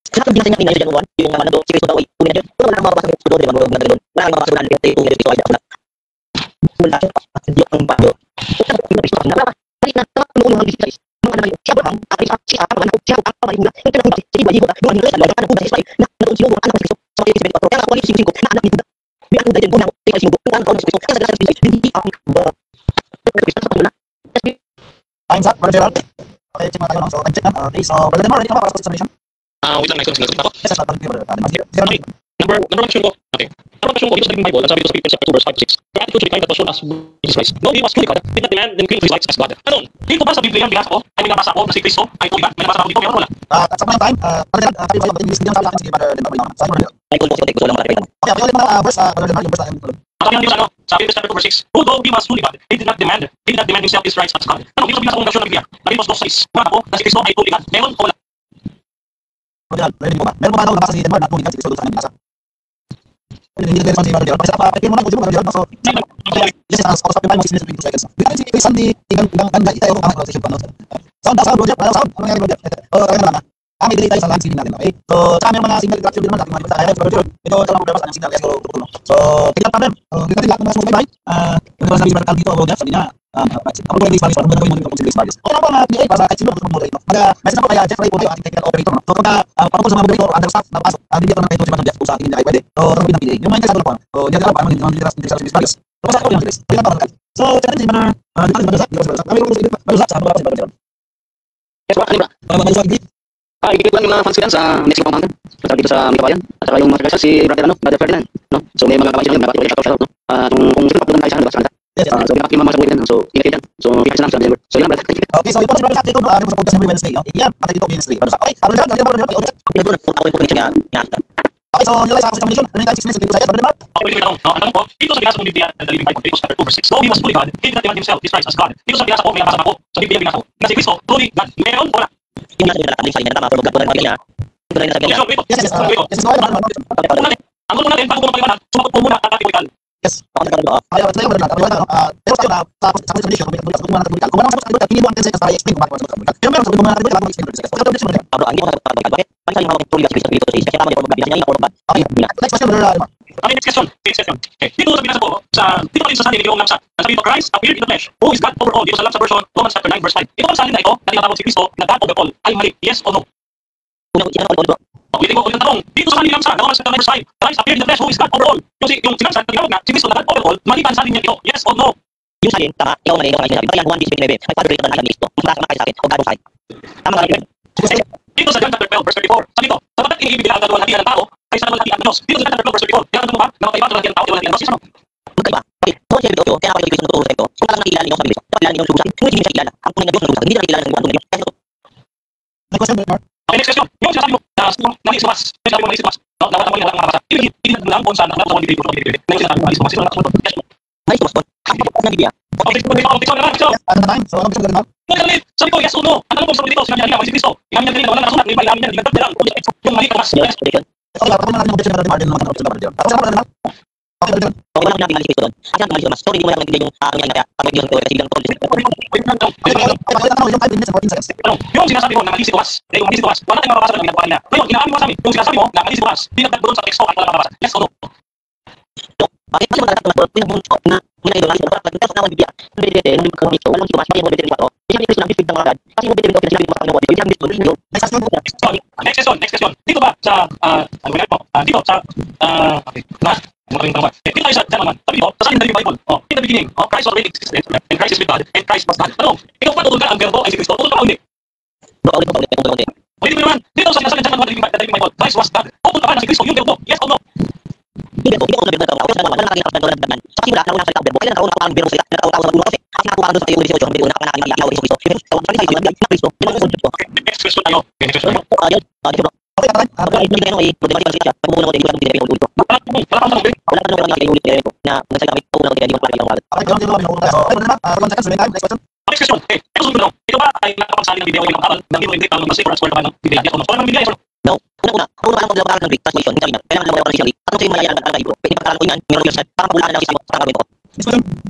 Sa kung binasa niya sa January 1, yung naman si Kristo daw ay tunay na Diyos. Wala nang mababasa ng Espiritu, di ba? Wala nang mababasa ng Espiritu, tunay na Kristo ay dapat. Wala siya at hindi ang bago. Ito ang Kristo na kahit na noong mga bisita mga naman si Abraham, si Abraham, si Abraham, pamahiula. Yung pinang si Iba, Yehuda, yung mga hinulay sa lahat ng Buddha sa Israel na natuon anak ng Kristo sa mga 24. Kaya ako ay 5 na anak ni Buddha. May anak din unang tingal sinugo. Yung anak ng Kristo. Kaya sa grasa ng Kristo, hindi ang ba. Kristo sa pamula. Time's up, Brother Gerald. Okay, check mo tayo. So, time check na. Okay, so, Brother Demar, ready ka ba para sa examination? Wait lang, next one. Sinasagot ako. Yes, sir. Brother Demar. Number one question ko. Okay. Number one question ko, dito sa Living Bible, ang sabi ko sa Philippians chapter 2, verse 5 to 6. The attitude should be kind that was shown as Jesus Christ. No, he was fully God, did not demand and claim his rights as God. Ano? Dito ba sa Biblia ang binasa ko? Ay binabasa ko na si Kristo ay fully God? May nabasa ako dito, meron wala? At sa mga time, Brother Gerald, kayo ba yung English video sa akin? Sige, Brother Demar. Sa Brother Gerald. Ay, kung gusto lang makakita. Okay, ulit mga verse, Brother Demar, yung verse na yung Sabi ng Diyos ano? Sa Philippians chapter 2, verse 6. Who though he was fully God, he did not demand himself his rights as God. Ano? Dito sa binasa kong version ng Biblia, na Philippians 2:6. Wala ko na si Kristo ay fully God. Meron o wala? Brother Gerald, ready mo ba? Meron ba daw nabasa si Demar na fully God si Kristo doon sa kanyang binasa? Hindi nag-response si Brother Gerald. Kasi pakikin mo lang, kung Brother Gerald. So, yes, stop yung time, mag-6 minutes, 22 seconds. Bigyan si Chris Sandy, ganda itayo ko kamay station pa. Sound, Brother Gerald. Sound, ano nangyari, Brother Gerald? Okay na lang. May delay tayo sa live streaming natin, okay? So, tsaka may mga signal retraction din naman natin mga kaya Brother Gerald. Ito lang problema sa kanyang signal, kaya siguro tutulong. So, tignan pa rin. Dito natin lahat ng mga sumusubaybay. Yung naman sabi si Brother Carl dito, sabi niya, ako po yung Grace Barrios, parang gagawin mo dito kung si Grace Barrios. Okay lang po mga delay para kahit sino gusto mong moderate. Message na po kaya Jeff Ray po tayo, ating technical operator. So, pagka patungkol sa mga moderator, other staff na pasok, bigyan ko na kayo si Brother Jeff kung sa akin hindi na kayo pwede. So, sasabihin ng PDA. Yung mga interesado lang po. So, diyan ka lang paano hindi sa Grace Barrios. So, basta ako yung Grace. Tignan pa rin. So, check natin si Brother Zach. Kami ko sa Brother Zach, sa mga si Brother Gerald. Yes, ano ba? Brother Zach, Ikikip lang yung mga fans ko yan sa Mexico Compound. At dito sa Micabayan. At saka yung mga si Brother Ferdinand. No? So may mga kabayan sila yung mga kapatid shout out. No? Kung sino papunta tayo sa labas kanila. So pinakip yung mga sa buhay. So ingat yan. So ingat sila sa December. So yun lang. okay, so ito si Brother Zach dito sa podcast every Wednesday. Okay, yan. Patay dito Wednesday. Brother Zach. Okay, Brother Zach, okay, so nilay sa examination. Ano yung 6 minutes dito sa Brother Demar? Okay, wait, ang tanong ko, dito sa binasa kong Biblia, the Living Bible, Philippians chapter 2, verse 6. Though he was fully God, he did not demand himself his rights as God. Dito sa binasa ko, may nabasa ko, sa Biblia binasa ko, na si Kristo, fully God. Meron o wala? Yung nasa nila nakataling sa inyo na tama, pero magkapunan ng pagkanya. Ito na yung nasa kanya. Yes, go ahead. Ang gusto natin, bago ko mapaliwanag, sumagot po muna ang kategorikal. Yes. Ako nagkaroon ko. Kaya wala tayo Brother. Pero tayo na sa examination, kung wala na kung wala sa kategorikal, hindi mo ang 10 seconds para i-explain kung bakit wala sa kategorikal. Pero meron sa mga kategorikal, lang mag-explain for 10 seconds. Bro, hindi ko nagkaroon. Bakit? Bakit sa yung hawak ng tuloy kasi dito sa isa? Kaya tama yung pagbabilas niya, yung ba? Okay, next question, Brother Demar. Okay, next question. Okay. Dito sa binasa ko, dito rin sa salin ni Lamsa, nasabi ito, Christ appeared in the flesh, who is God over all. Dito sa Lamsa version, Romans chapter 9, verse 5. Ito ang salin na ito, na tinatawag si Kristo, na God over all. Ay mali, yes o no? Ulitin ko ulit ang tanong. Dito sa salin ni Lamsa, na Romans chapter 9, verse 5, Christ appeared in the flesh, who is God over all. Yung si Lamsa, na tinawag na, si Kristo na God over all, mali ba ang salin niya ito? Yes o no? Yung salin, tama, ikaw na ito ang sinabi. Kaya 1:29, my father greater than I am Kristo. Mas mataas sa akin, o God side. Tama ka rin. Dito sa John chapter 12, verse 34, sabi ito, sapagat iniibig nila ang kaluwalhatian ng tao, kaysa naman hatian ng Diyos. Dito sa John chapter 12, verse 34, kaya ano ba, na makaiba kaluwalhatian ng tao, kaluwalhatian ng Diyos. Yes o no? Magkaiba. Okay. Kung siya ito, kaya ako yung Kristo ng tuturo sa ito. Kung talagang nakilala ninyo sa Biblia, kilala ninyo ang sugo sa akin. Kung hindi niyo siya kilala, ang tunay na Diyos ng sugo sa akin. Hindi na nakilala ng buwan tunay na Diyos. Kaya ito. Next question, Brother Demar. Okay, next question. Yung sinasabi mo, na naisiwas, sinasabi mo naisiwas, no? Dapat naman yung lahat ng mga basa. Ibig mo lang kung saan nakalaw sa mga bibig, na yung sinasabi mo naisiwas, sino nakasumunod? Yes o no? Nice, Tumas Bon. Ang pagkakas ng Biblia. Okay, naman. Yes, ano na time? So, ano gusto Brother Demar? Sabi ko, yes o no? Ang tanong ko sa dito, sinabi niya, si Kristo. Iamin niya kanina, wala na nasulat, may iba iamin niya, ligantad lang. Yung mali ka mas. Yes, objection. Okay, tapos natin yung objection Brother Demar din naman ang objection Brother Demar. Tapos Brother Demar. Okay, Brother Demar. Okay, wala ko pinakilala si Kristo doon. Kasi ang pinakilala si Tumas. So, hindi mo lang naintindihan yung nangyari kaya pag Diyos ng teori kasi bilang totoo. Yung sinasabi mo na mali si Tumas, yung mali si Tumas, wala tayong mababasa na ginagawa niya. Ngayon, inaamin mo sa amin, yung sinasabi mo na mali si Tumas, dinagdag doon sa teksto at wala mababasa. Yes o no? Bakit kasi magkakaroon Tumas Bon, pinabunod ko na ginagawa si Tumas. Pagkakaroon ng Biblia, ang Biblia, nung magkakaroon nito, walang si Tumas, bakit yung Biblia 24. Hindi Kristo ng bibig ng mga agad. Kasi yung Biblia 24, sinabi ko sa kanya, yung Biblia 24, Next question. Dito ba sa, ano ba mo? Dito sa, okay, dito tayo sa John naman. Sabi ko, sa salin na Bible, in the beginning, Christ already existed, and Christ is with God, and Christ was God. Ano? Ikaw pa tutulog ka ang verbo ay si Kristo? Tutulog ka o hindi? Pwede mo naman. Dito sa salin John 1, Bible, Christ was God. Tutulog ka ba na si Kristo? Yung verbo, yes or no? Hindi ko sabi na ako sa naman nakakita ng daman. Sa simula na una sa verbo, kailan ako ang verbo sa nakatawa sa ulo kasi ang nakuha doon sa iyo 18 ang verbo na kanaka ng Kristo. Tawag sa iyo ng Kristo. Yung concept ko. Next question tayo. Next question. Ayun. Dito. Okay, tatay. Hindi kayo ay problema kasi siya. Pag muna ko dito yung dinero ulo. Wala kang tanong. Wala ka naman yung ulo ko na nasa kami una ko dito yung pala yung wala. Okay, ganun din naman yung ulo tayo. Okay, Brother Demar. 1 second, so next question. Next question. Ito sunod lang. Ito ba ay nakapagsalin ng video ng kapal ng dito hindi para magpasay for as well ng bibigyan? Yes o no? Wala nang bibigyan. No. Una Kung ano ang pag-aaral ng Greek translation, kailangan lang ng Greek. Tanong sa'yo Malayalam at Ibro. Pwede pag-aaral ko yan, meron yung set, parang pulaan lang isang gawin ko.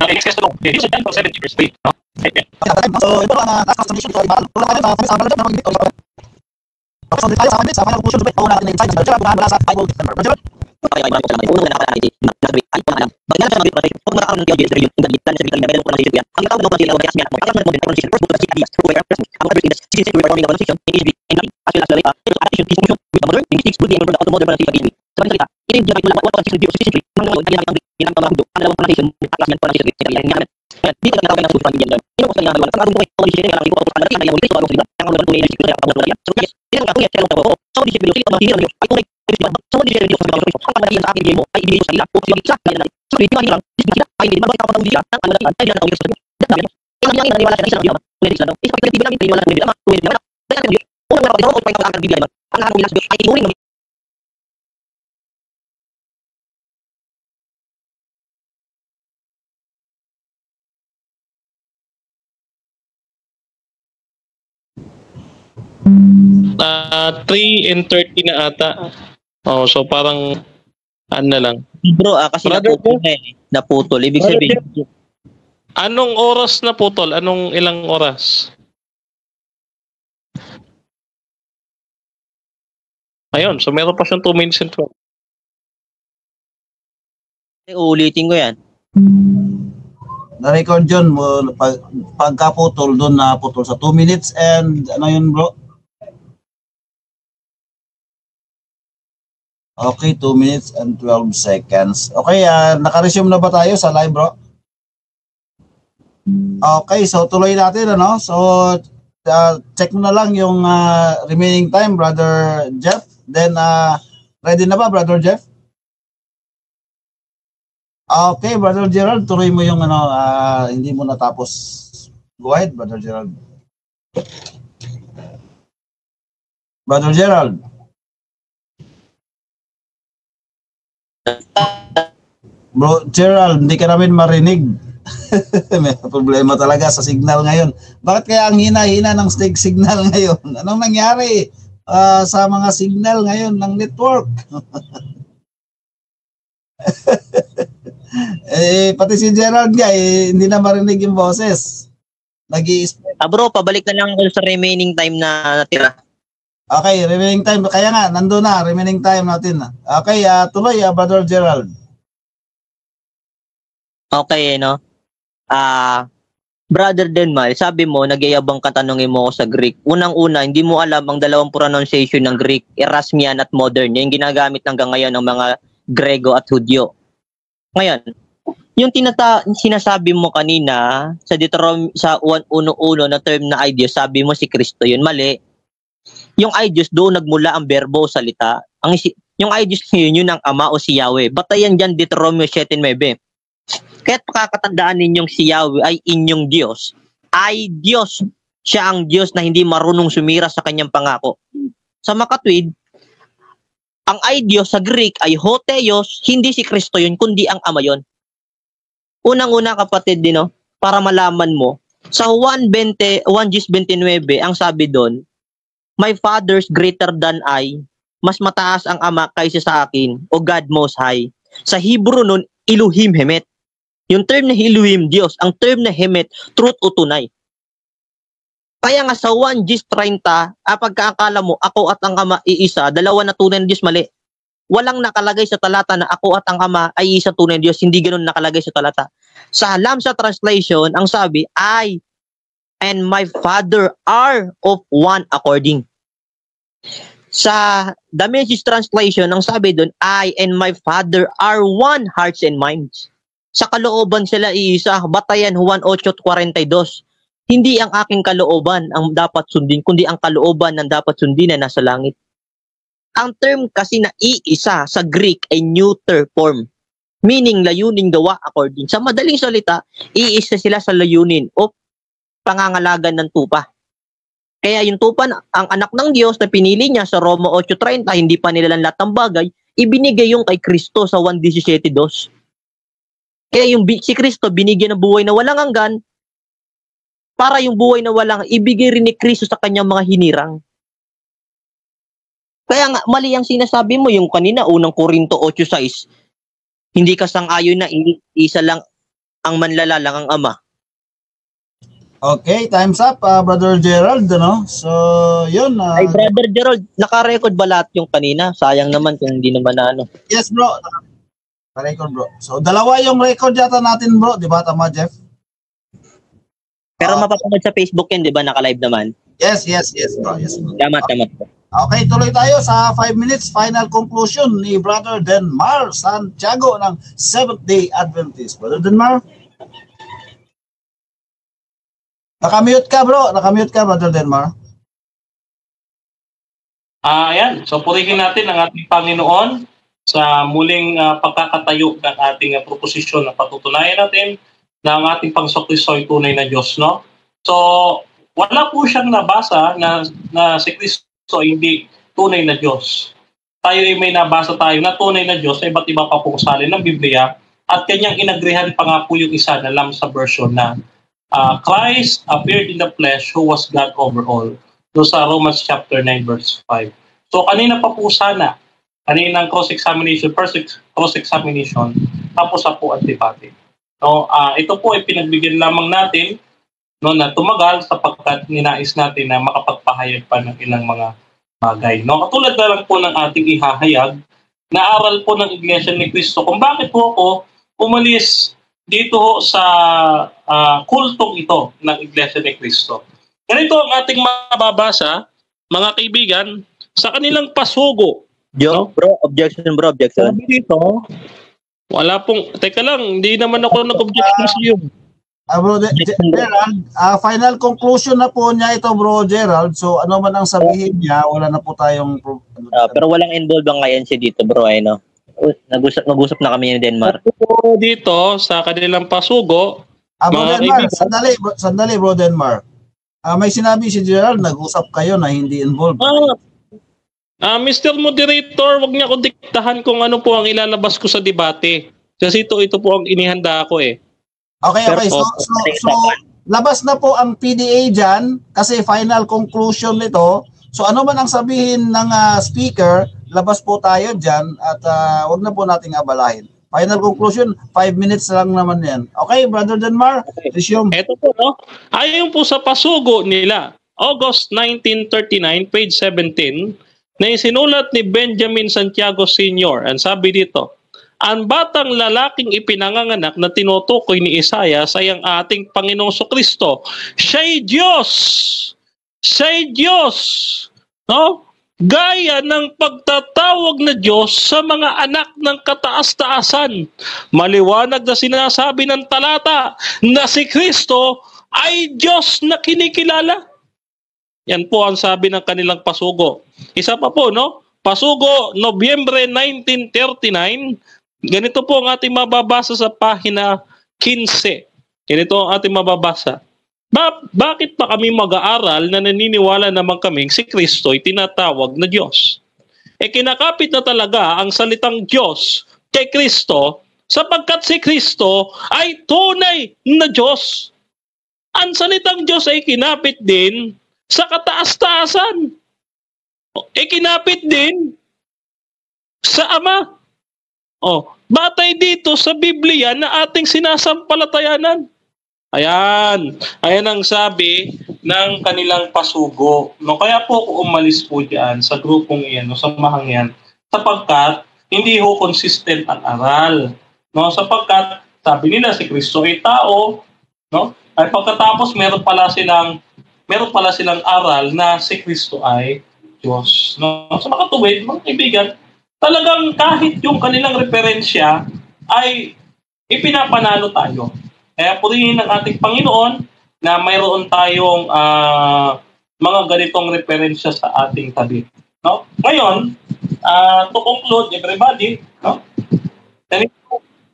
Next question mo. This is 10 from 70 verse 3. No? So, ito lang ang task submission sa iba. Wala kayo sa pag-aaral ng Greek. Tapos ulit tayo sa amin, sa final conclusion, pauna natin na insight sa Gerald, mula sa Bible Defender. Gerald? Okay, maraming salamat. Unang nakakaalam na Greek ay pangalan. Bakit nga sa mga Greek translation, kung makakaroon ng theology, yung English, sa Greek, meron ko ng translation yan. Ang ginagawa ng translation, kaya siya, ang modern translation, first book of the ideas, who were present, among other things, since we were forming a translation, in English, and Latin, as well as the later, adaptation, this function, with the modern, linguistics, would be able to modern translation of English. Sa mga salita, ito yung ginagawa ng 1.6 ng mga ay ginagawa ng Greek, ginagawa ng Hudo, ang dalawang translation, at last yan, translation of Greek, sa kanya, dito na natawag ng school from Indian. Ino ko sa ginagawa, ang atong translation, ang ginagawa ng Greek, ang ginagawa ng Greek, ang ginagawa ng Greek, ang ginagawa ng Greek, ang ginagawa ng Greek, so yes, ito ang kaya sa trabaho. So di siya sila mga hinirang ay tunay so di siya sa mga ang pamilya sa akin mo ay ibigay sa kanila o sa isa kaya natin so di mahirang sila ay hindi mabalik ako ng dia ang ano ay diyan ako sa dami ang yang naniwala sa isang biyama pwede sila isa pa kita namin naniwala sa biyama pwede naman kaya kan una nga pagkakaroon ko ang biyama ang hanong nila ay inuring ng Uh, 3:30 na ata. Oh, so parang ano na lang. Bro, kasi Brother, naputol na eh. Naputol. Ibig sabihin, Anong oras na putol? Anong ilang oras? Ayun, so meron pa siyang 2 minutes and 12. uulitin ko yan. Na-record yun, pagkaputol doon na putol sa 2 minutes and ano yun bro? Okay, 2 minutes and 12 seconds. Okay, naka-resume na ba tayo sa live bro? Okay, so tuloy natin ano. So check mo na lang yung remaining time brother Jeff. Then ready na ba brother Jeff? Okay, brother Gerald, tuloy mo yung ano, hindi mo natapos. Go ahead, brother Gerald. Brother Gerald. Bro, Gerald, hindi ka namin marinig. May problema talaga sa signal ngayon. Bakit kaya ang hina-hina ng signal ngayon? Anong nangyari sa mga signal ngayon ng network? Pati si Gerald nga, hindi na marinig yung boses. Bro, pabalik na lang sa remaining time na natira. Okay, remaining time. Kaya nga, nandun na, remaining time natin. Okay, tuloy, brother Gerald. Okay, no? Brother Denmal, sabi mo, nagyayabang katanungin mo ako sa Greek. Unang-una, hindi mo alam ang dalawang pronunciation ng Greek, Erasmian at Modern. Yung ginagamit hanggang ngayon ng mga Grego at Hudyo. Ngayon, yung sinasabi mo kanina sa Deuteronomy sa 1:1 na term na Idios, sabi mo si Kristo, yun mali. Yung Idios doon nagmula ang berbo salita. Yung Idios yun ang ama o si Yahweh. Batayan diyan Deuteronomy 7:9. Kaya't pakakatandaan ninyong si Yahweh ay inyong Diyos. Ay Diyos. Siya ang Diyos na hindi marunong sumira sa kanyang pangako. Sa makatwid, ang Idios sa Greek ay Hotheos, hindi si Kristo yun, kundi ang ama yun. Unang-una kapatid din, no, para malaman mo, sa 1:29, ang sabi doon, my father's greater than I, mas mataas ang ama kaysa sa akin, o God Most High. Sa Hebrew nun, Elohim Hemet. Yung term na Elohim, Diyos, ang term na Hemet, truth o tunay. Kaya nga sa 1:30, pagkaakala mo, ako at ang ama iisa, dalawa na tunay na Diyos, mali. Walang nakalagay sa talata na ako at ang ama ay isa tunay na Diyos, hindi ganoon nakalagay sa talata. Sa Lamsa translation, ang sabi, I and my Father are of one according. Sa The Message translation, ang sabi doon, I and my Father are one hearts and minds. Sa kalooban sila iisa, Batayan 1:8-42. Hindi ang aking kalooban ang dapat sundin, kundi ang kalooban ng dapat sundin na nasa langit. Ang term kasi na iisa sa Greek ay neuter form, meaning layuning gawa according. Sa madaling salita, iisa sila sa layunin o pangangalagan ng tupa. Kaya yung tupa, ang anak ng Diyos na pinili niya sa Roma 8:30, hindi pa nilalang lahat ng bagay, ibinigay yung kay Kristo sa 1:17-2. Kaya yung si Kristo binigyan ng buhay na walang hanggan, para yung buhay na walang ibigay rin ni Kristo sa kanyang mga hinirang. Kaya nga, mali ang sinasabi mo. Yung kanina, unang Korinto 8:6, hindi ka sang-ayon na isa lang ang manlalalang ang Ama. Okay, time's up, Brother Gerald, ano? So, yun. Ay, Brother Gerald, naka-record ba lahat yung kanina? Sayang naman kung hindi naman na ano. Yes, bro. Naka-record, bro. So, dalawa yung record yata natin, bro. Di ba? Tama, Jeff? Pero mapapanood sa Facebook yan, di ba? Naka-live naman. Yes, bro. Yes, bro. Tama. Okay, tuloy tayo sa 5 minutes final conclusion ni Brother Denmar Santiago ng Seventh-day Adventist. Brother Denmar? Nakamute ka, bro. Nakamute ka, Brother Denmar. Ayan. So, purihin natin ang ating Panginoon sa muling pagkakatayo ng ating proposisyon na patutunayan natin na ang ating Panginoon ay tunay na Diyos, no? So, wala po siyang nabasa na si Kristo ay hindi tunay na Diyos. Tayo ay may nabasa tayo na tunay na Diyos sa iba't iba pa pong salin ng Biblia at kanyang inagrihan pa nga po yung isa na Lamsa version na Christ appeared in the flesh who was God over all. So sa Romans chapter 9 verse 5. So kanina pa po sana, kaninang cross-examination, first cross-examination, tapos sa po antipati. So ito po ay pinagbigyan lamang natin no, na tumagal sapagkat ninais natin na makapagpahayag pa ng ilang mga bagay. No? Katulad na lang po ng ating ihahayag na aral po ng Iglesia ni Cristo kung bakit po ako umalis dito ho sa kultong ito ng Iglesia ni Cristo. Ganito ang ating mababasa, mga kaibigan, sa kanilang pasugo. No? Bro, objection. Sabi dito, wala pong, teka lang, hindi naman ako nag-objection sa iyo. Bro Gerald, final conclusion na po niya ito, Bro Gerald. So ano man ang sabihin niya, wala na po tayong pero walang involved ang INC dito, bro, ay no. Nag-usap na kami ni Denmar. Dito sa kanilang pasugo, Bro Denmar, sandali, Bro Denmar. May sinabi si Gerald, nag-usap kayo na hindi involved. Mr. Moderator, wag niya akong diktahan kung ano po ang ilalabas ko sa debate. Kasi ito po ang inihanda ko eh. Okay. So, labas na po ang PDA dyan kasi final conclusion nito. So, ano man ang sabihin ng speaker, labas po tayo dyan at wag na po nating abalahin. Final conclusion, 5 minutes lang naman yan. Okay, Brother Denmar, resume. Ito po, no? Ayon po sa pasugo nila, August 1939, page 17, na isinulat ni Benjamin Santiago Sr. Ang sabi dito, ang batang lalaking ipinanganganak na tinutukoy ni Isaias ay ang ating Panginoong Kristo. Siya'y Diyos! Siya'y Diyos! No? Gaya ng pagtatawag na Diyos sa mga anak ng kataas-taasan. Maliwanag na sinasabi ng talata na si Kristo ay Diyos na kinikilala. Yan po ang sabi ng kanilang pasugo. Isa pa po, no? Pasugo, Nobyembre 1939, ganito po ang ating mababasa sa pahina 15. Ganito ang ating mababasa. Bakit pa kami mag-aaral na naniniwala naman kaming si Kristo ay tinatawag na Diyos? Kinakapit na talaga ang salitang Diyos kay Kristo sapagkat si Kristo ay tunay na Diyos. Ang salitang Diyos ay kinapit din sa kataas-taasan. Kinapit din sa Ama. Batay dito sa Biblia na ating sinasampalatayanan. Ayan ang sabi ng kanilang pasugo. No, kaya po ako umalis po diyan sa grupong iyan, no, sa mahang yan, sapagkat hindi ho consistent ang aral. No, sapagkat sabi nila si Kristo ay tao, no? Ay pagkatapos meron pala silang aral na si Kristo ay Diyos. No? So makatuwid, mga kaibigan, talagang kahit yung kanilang referensya ay ipinapanalo tayo. Kaya purihin ng ating Panginoon na mayroon tayong mga ganitong referensya sa ating tabi. No? Ngayon, to conclude, everybody, no?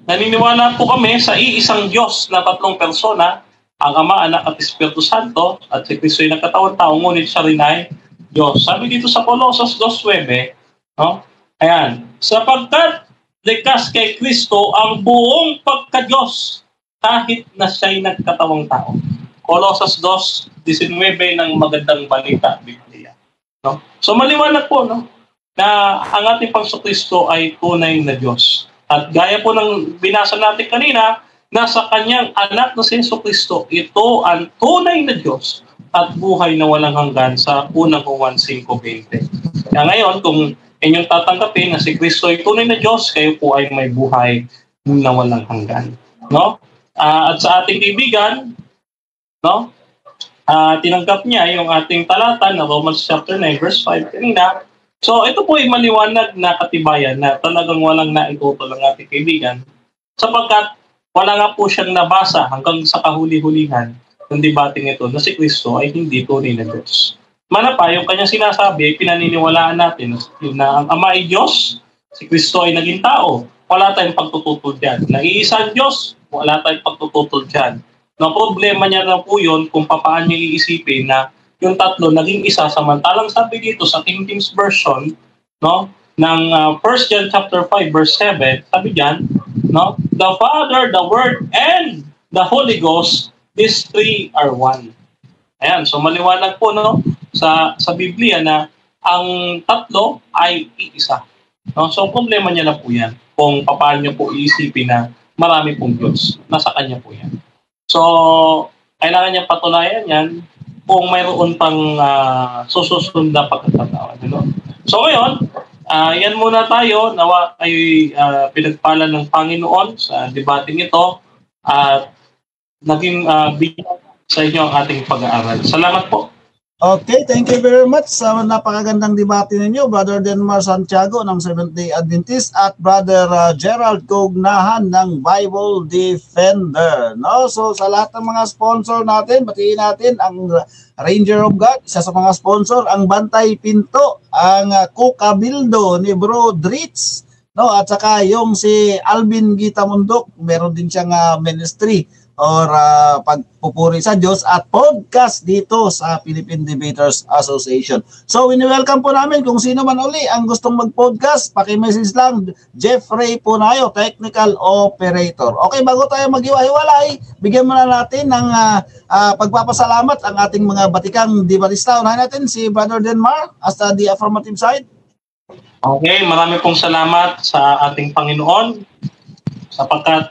Naniniwala po kami sa iisang Diyos na tatlong persona, ang Ama, Anak at Espiritu Santo, at si Kristo ay nagkatawang tao, ngunit siya rin ay Diyos. Sabi dito sa Colossus 2:9, no? Ayan, sapagkat likas kay Kristo ang buong pagka-Diyos kahit na siya'y nagkatawang tao. Colossus 2:19 ng magandang balita, Biblia. No? So maliwanag po, no? na ang ating Panginoon ay tunay na Diyos. At gaya po ng binasa natin kanina, nasa kanyang anak na si Jesucristo, ito ang tunay na Diyos at buhay na walang hanggan sa unang Juan 5:20. Kaya ngayon, kung inyong tatanggapin na si Kristo ay tunay na Diyos, kayo po ay may buhay na walang hanggan. No? At sa ating kaibigan, no? Tinanggap niya yung ating talata na Romans chapter 9 verse 5 kanina. So ito po ay maliwanag na katibayan na talagang walang naitutol ang ating kaibigan sapagkat wala nga po siyang nabasa hanggang sa kahuli-hulihan ng debating ito na si Kristo ay hindi tunay na Diyos. Manapa, yung kanyang sinasabi ay pinaniniwalaan natin na ang Ama ay Diyos, si Kristo ay naging tao. Wala tayong pagtututol dyan. Nag-iisa ang Diyos, wala tayong pagtututol dyan. No, problema niya na po yun kung paano niya iisipin na yung tatlo naging isa samantalang sabi dito sa King James Version, no, ng 1 John chapter 5 verse 7, sabi diyan, no, the Father, the Word, and the Holy Ghost, these three are one. Ayan, so maliwanag po no sa Biblia na ang tatlo ay iisa. No, so problema niya na po 'yan kung paano niya po iisipin na marami pong Diyos. Nasa kanya po 'yan. So, kailangan niya patunayan 'yan kung mayroon pang susunod na pagkakataon. No? So ngayon, yan muna tayo. Nawa ay pinagpala ng Panginoon sa debating ito at naging bigyan sa inyo ang ating pag-aaral. Salamat po. Okay, thank you very much sa napakagandang debate ninyo, Brother Denmar Santiago ng Seventh-day Adventist at Brother Gerald Cognahan ng Bible Defender. No? So sa lahat ng mga sponsor natin, batiin natin ang Ranger of God, isa sa mga sponsor, ang Bantay Pinto, ang Kukabildo ni Bro Dritz, no? At saka yung si Alvin Gitamundok, meron din siyang ministry or pagpupuri sa Diyos at podcast dito sa Philippine Debaters Association. So, welcome po namin kung sino man uli ang gustong mag-podcast, paki-message lang, Jeffrey Punayo, Technical Operator. Okay, bago tayo mag-iwa-hiwalay, bigyan muna natin ng pagpapasalamat ang ating mga batikang debatista. Unahin natin si Brother Denmar as the affirmative side. Okay, marami pong salamat sa ating Panginoon sapagkat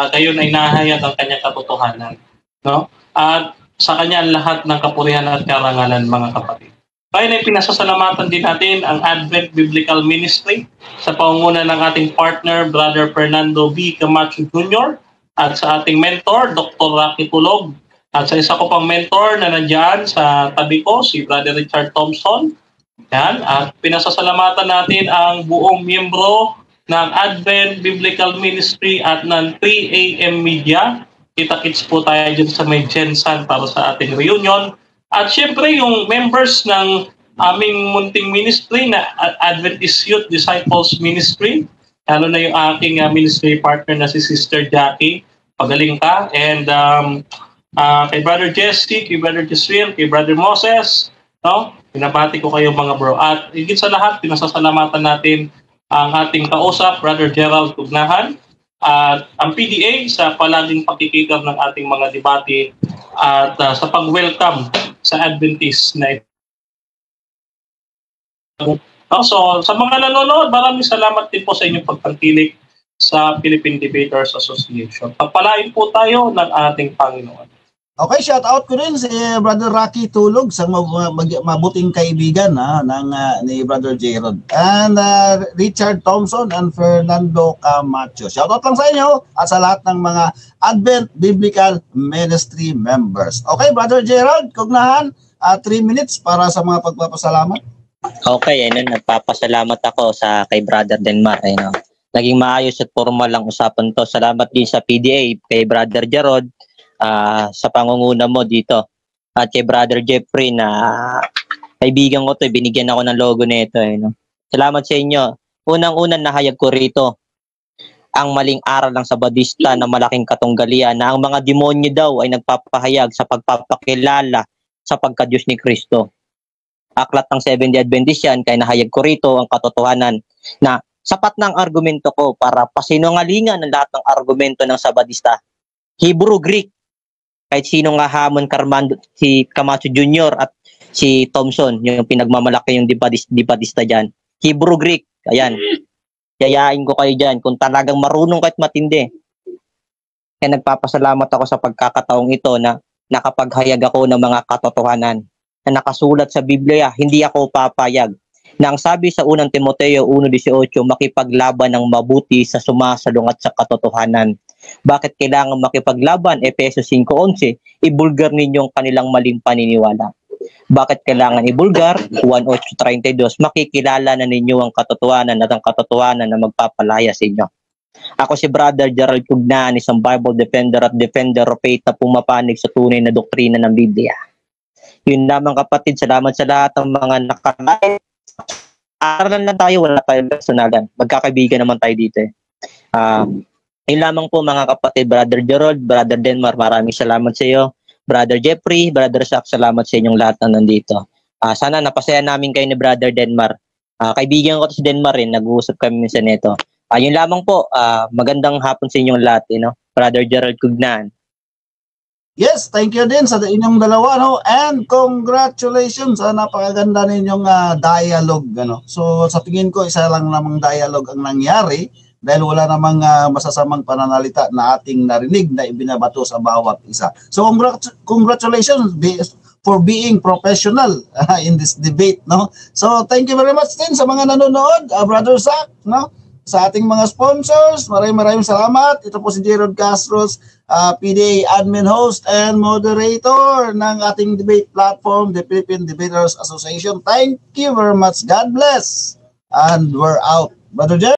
gayon ay nahayag ang kanyang katotohanan, no? At sa kanya lahat ng kapurihan at karangalan, mga kapatid. Kaya na pinasasalamatan din natin ang Advent Biblical Ministry sa pangunguna ng ating partner, Brother Fernando B. Camacho Jr. at sa ating mentor, Dr. Rocky Tulog. At sa isa ko pang mentor na nandyan sa tabi ko, si Brother Richard Thompson. Yan. At pinasasalamatan natin ang buong miyembro ng Advent Biblical Ministry at ng 3 AM Media. Kita-kits po tayo dyan sa may Jensen para sa ating reunion. At syempre yung members ng aming munting ministry na Adventist Youth Disciples Ministry, lalo na yung aking ministry partner na si Sister Jackie. Pagaling ka. And kay Brother Jesse, kay Brother Jesriel, kay Brother Moses, no? Pinabati ko kayo mga bro. At higit sa lahat, pinasasalamatan natin ang ating kausap, Brother Gerald Cognahan, at ang PDA sa palaging pakikita ng ating mga debate at sa pag-welcome sa Adventist na ito. So, sa mga nanonood, maraming salamat din po sa inyong pagtangkilik sa Philippine Debaters Association. Pagpalain po tayo ng ating Panginoon. Okay, shout out ko rin si Brother Rocky Tulog sa mabuting kaibigan ni Brother Gerald. And Richard Thompson and Fernando Camacho. Shout out lang sa inyo at sa lahat ng mga Advent Biblical Ministry members. Okay, Brother Gerald, Cognahan, 3 minutes para sa mga pagpapasalamat. Okay, nagpapasalamat ako sa kay Brother Denmar. Naging maayos at formal ang usapan to. Salamat din sa PDA, kay Brother Gerald, sa pangunguna mo dito. At kay Brother Jeffrey na kaibigan ko to, binigyan ako ng logo nito. Salamat sa inyo. Unang-unang nahayag ko rito ang maling aral ng Sabadista na malaking katunggalian na ang mga demonyo daw ay nagpapahayag sa pagpapakilala sa pagka-Diyos ni Kristo. Aklat ng Seventh-day Adventist yan, kaya nahayag ko rito ang katotohanan na sapat ng argumento ko para pasinungalingan ng lahat ng argumento ng Sabadista. Hebrew, Greek, kahit sino nga hamon Carmando, si Camacho Jr. at si Thompson, yung pinagmamalaki yung debatista dyan. Hebrew, Greek. Ayan. Yayain ko kayo dyan kung talagang marunong kahit matindi. Kaya nagpapasalamat ako sa pagkakataong ito na nakapaghayag ako ng mga katotohanan na nakasulat sa Biblia. Hindi ako papayag na ang sabi sa unang Timoteo 1:18, makipaglaban ng mabuti sa sumasalungat sa katotohanan. Bakit kailangan makipaglaban? Efesos 5:11, ibulgar ninyong kanilang maling paniniwala. Bakit kailangan ibulgar? 1:8:32, makikilala na ninyo ang katotohanan at ang katotohanan na magpapalaya sa inyo. Ako si Brother Gerald Cugnan, isang Bible defender at defender of faith na pumapanig sa tunay na doktrina ng Biblia. Yun lamang kapatid, salamat sa lahat ng mga nakalain. Aralan lang tayo, wala tayong personalan. Magkakaibigan naman tayo dito. Yun lamang po mga kapatid, Brother Gerald, Brother Denmar, maraming salamat sa iyo. Brother Jeffrey, Brother Zach, salamat sa inyong lahat na nandito. Sana napasaya namin kayo ni Brother Denmar. Kaibigan ko to si Denmar rin, nag-uusap kami minsan nito. Yun lamang po, magandang hapon sa inyong lahat, Brother Gerald Cugnan. Yes, thank you din sa inyong dalawa, no? And congratulations sa napakaganda ninyong dialogue, So sa tingin ko, isa lang namang dialogue ang nangyari dahil wala namang masasamang pananalita na ating narinig na ibinabato sa bawat isa. So congratulations for being professional in this debate, no? So thank you very much din sa mga nanonood, Brother Zach, no? Sa ating mga sponsors, maraming salamat. Ito po si Gerald Castros, PDA admin host and moderator ng ating debate platform, the Philippine Debaters Association. Thank you very much. God bless. And we're out. Brother Jeff?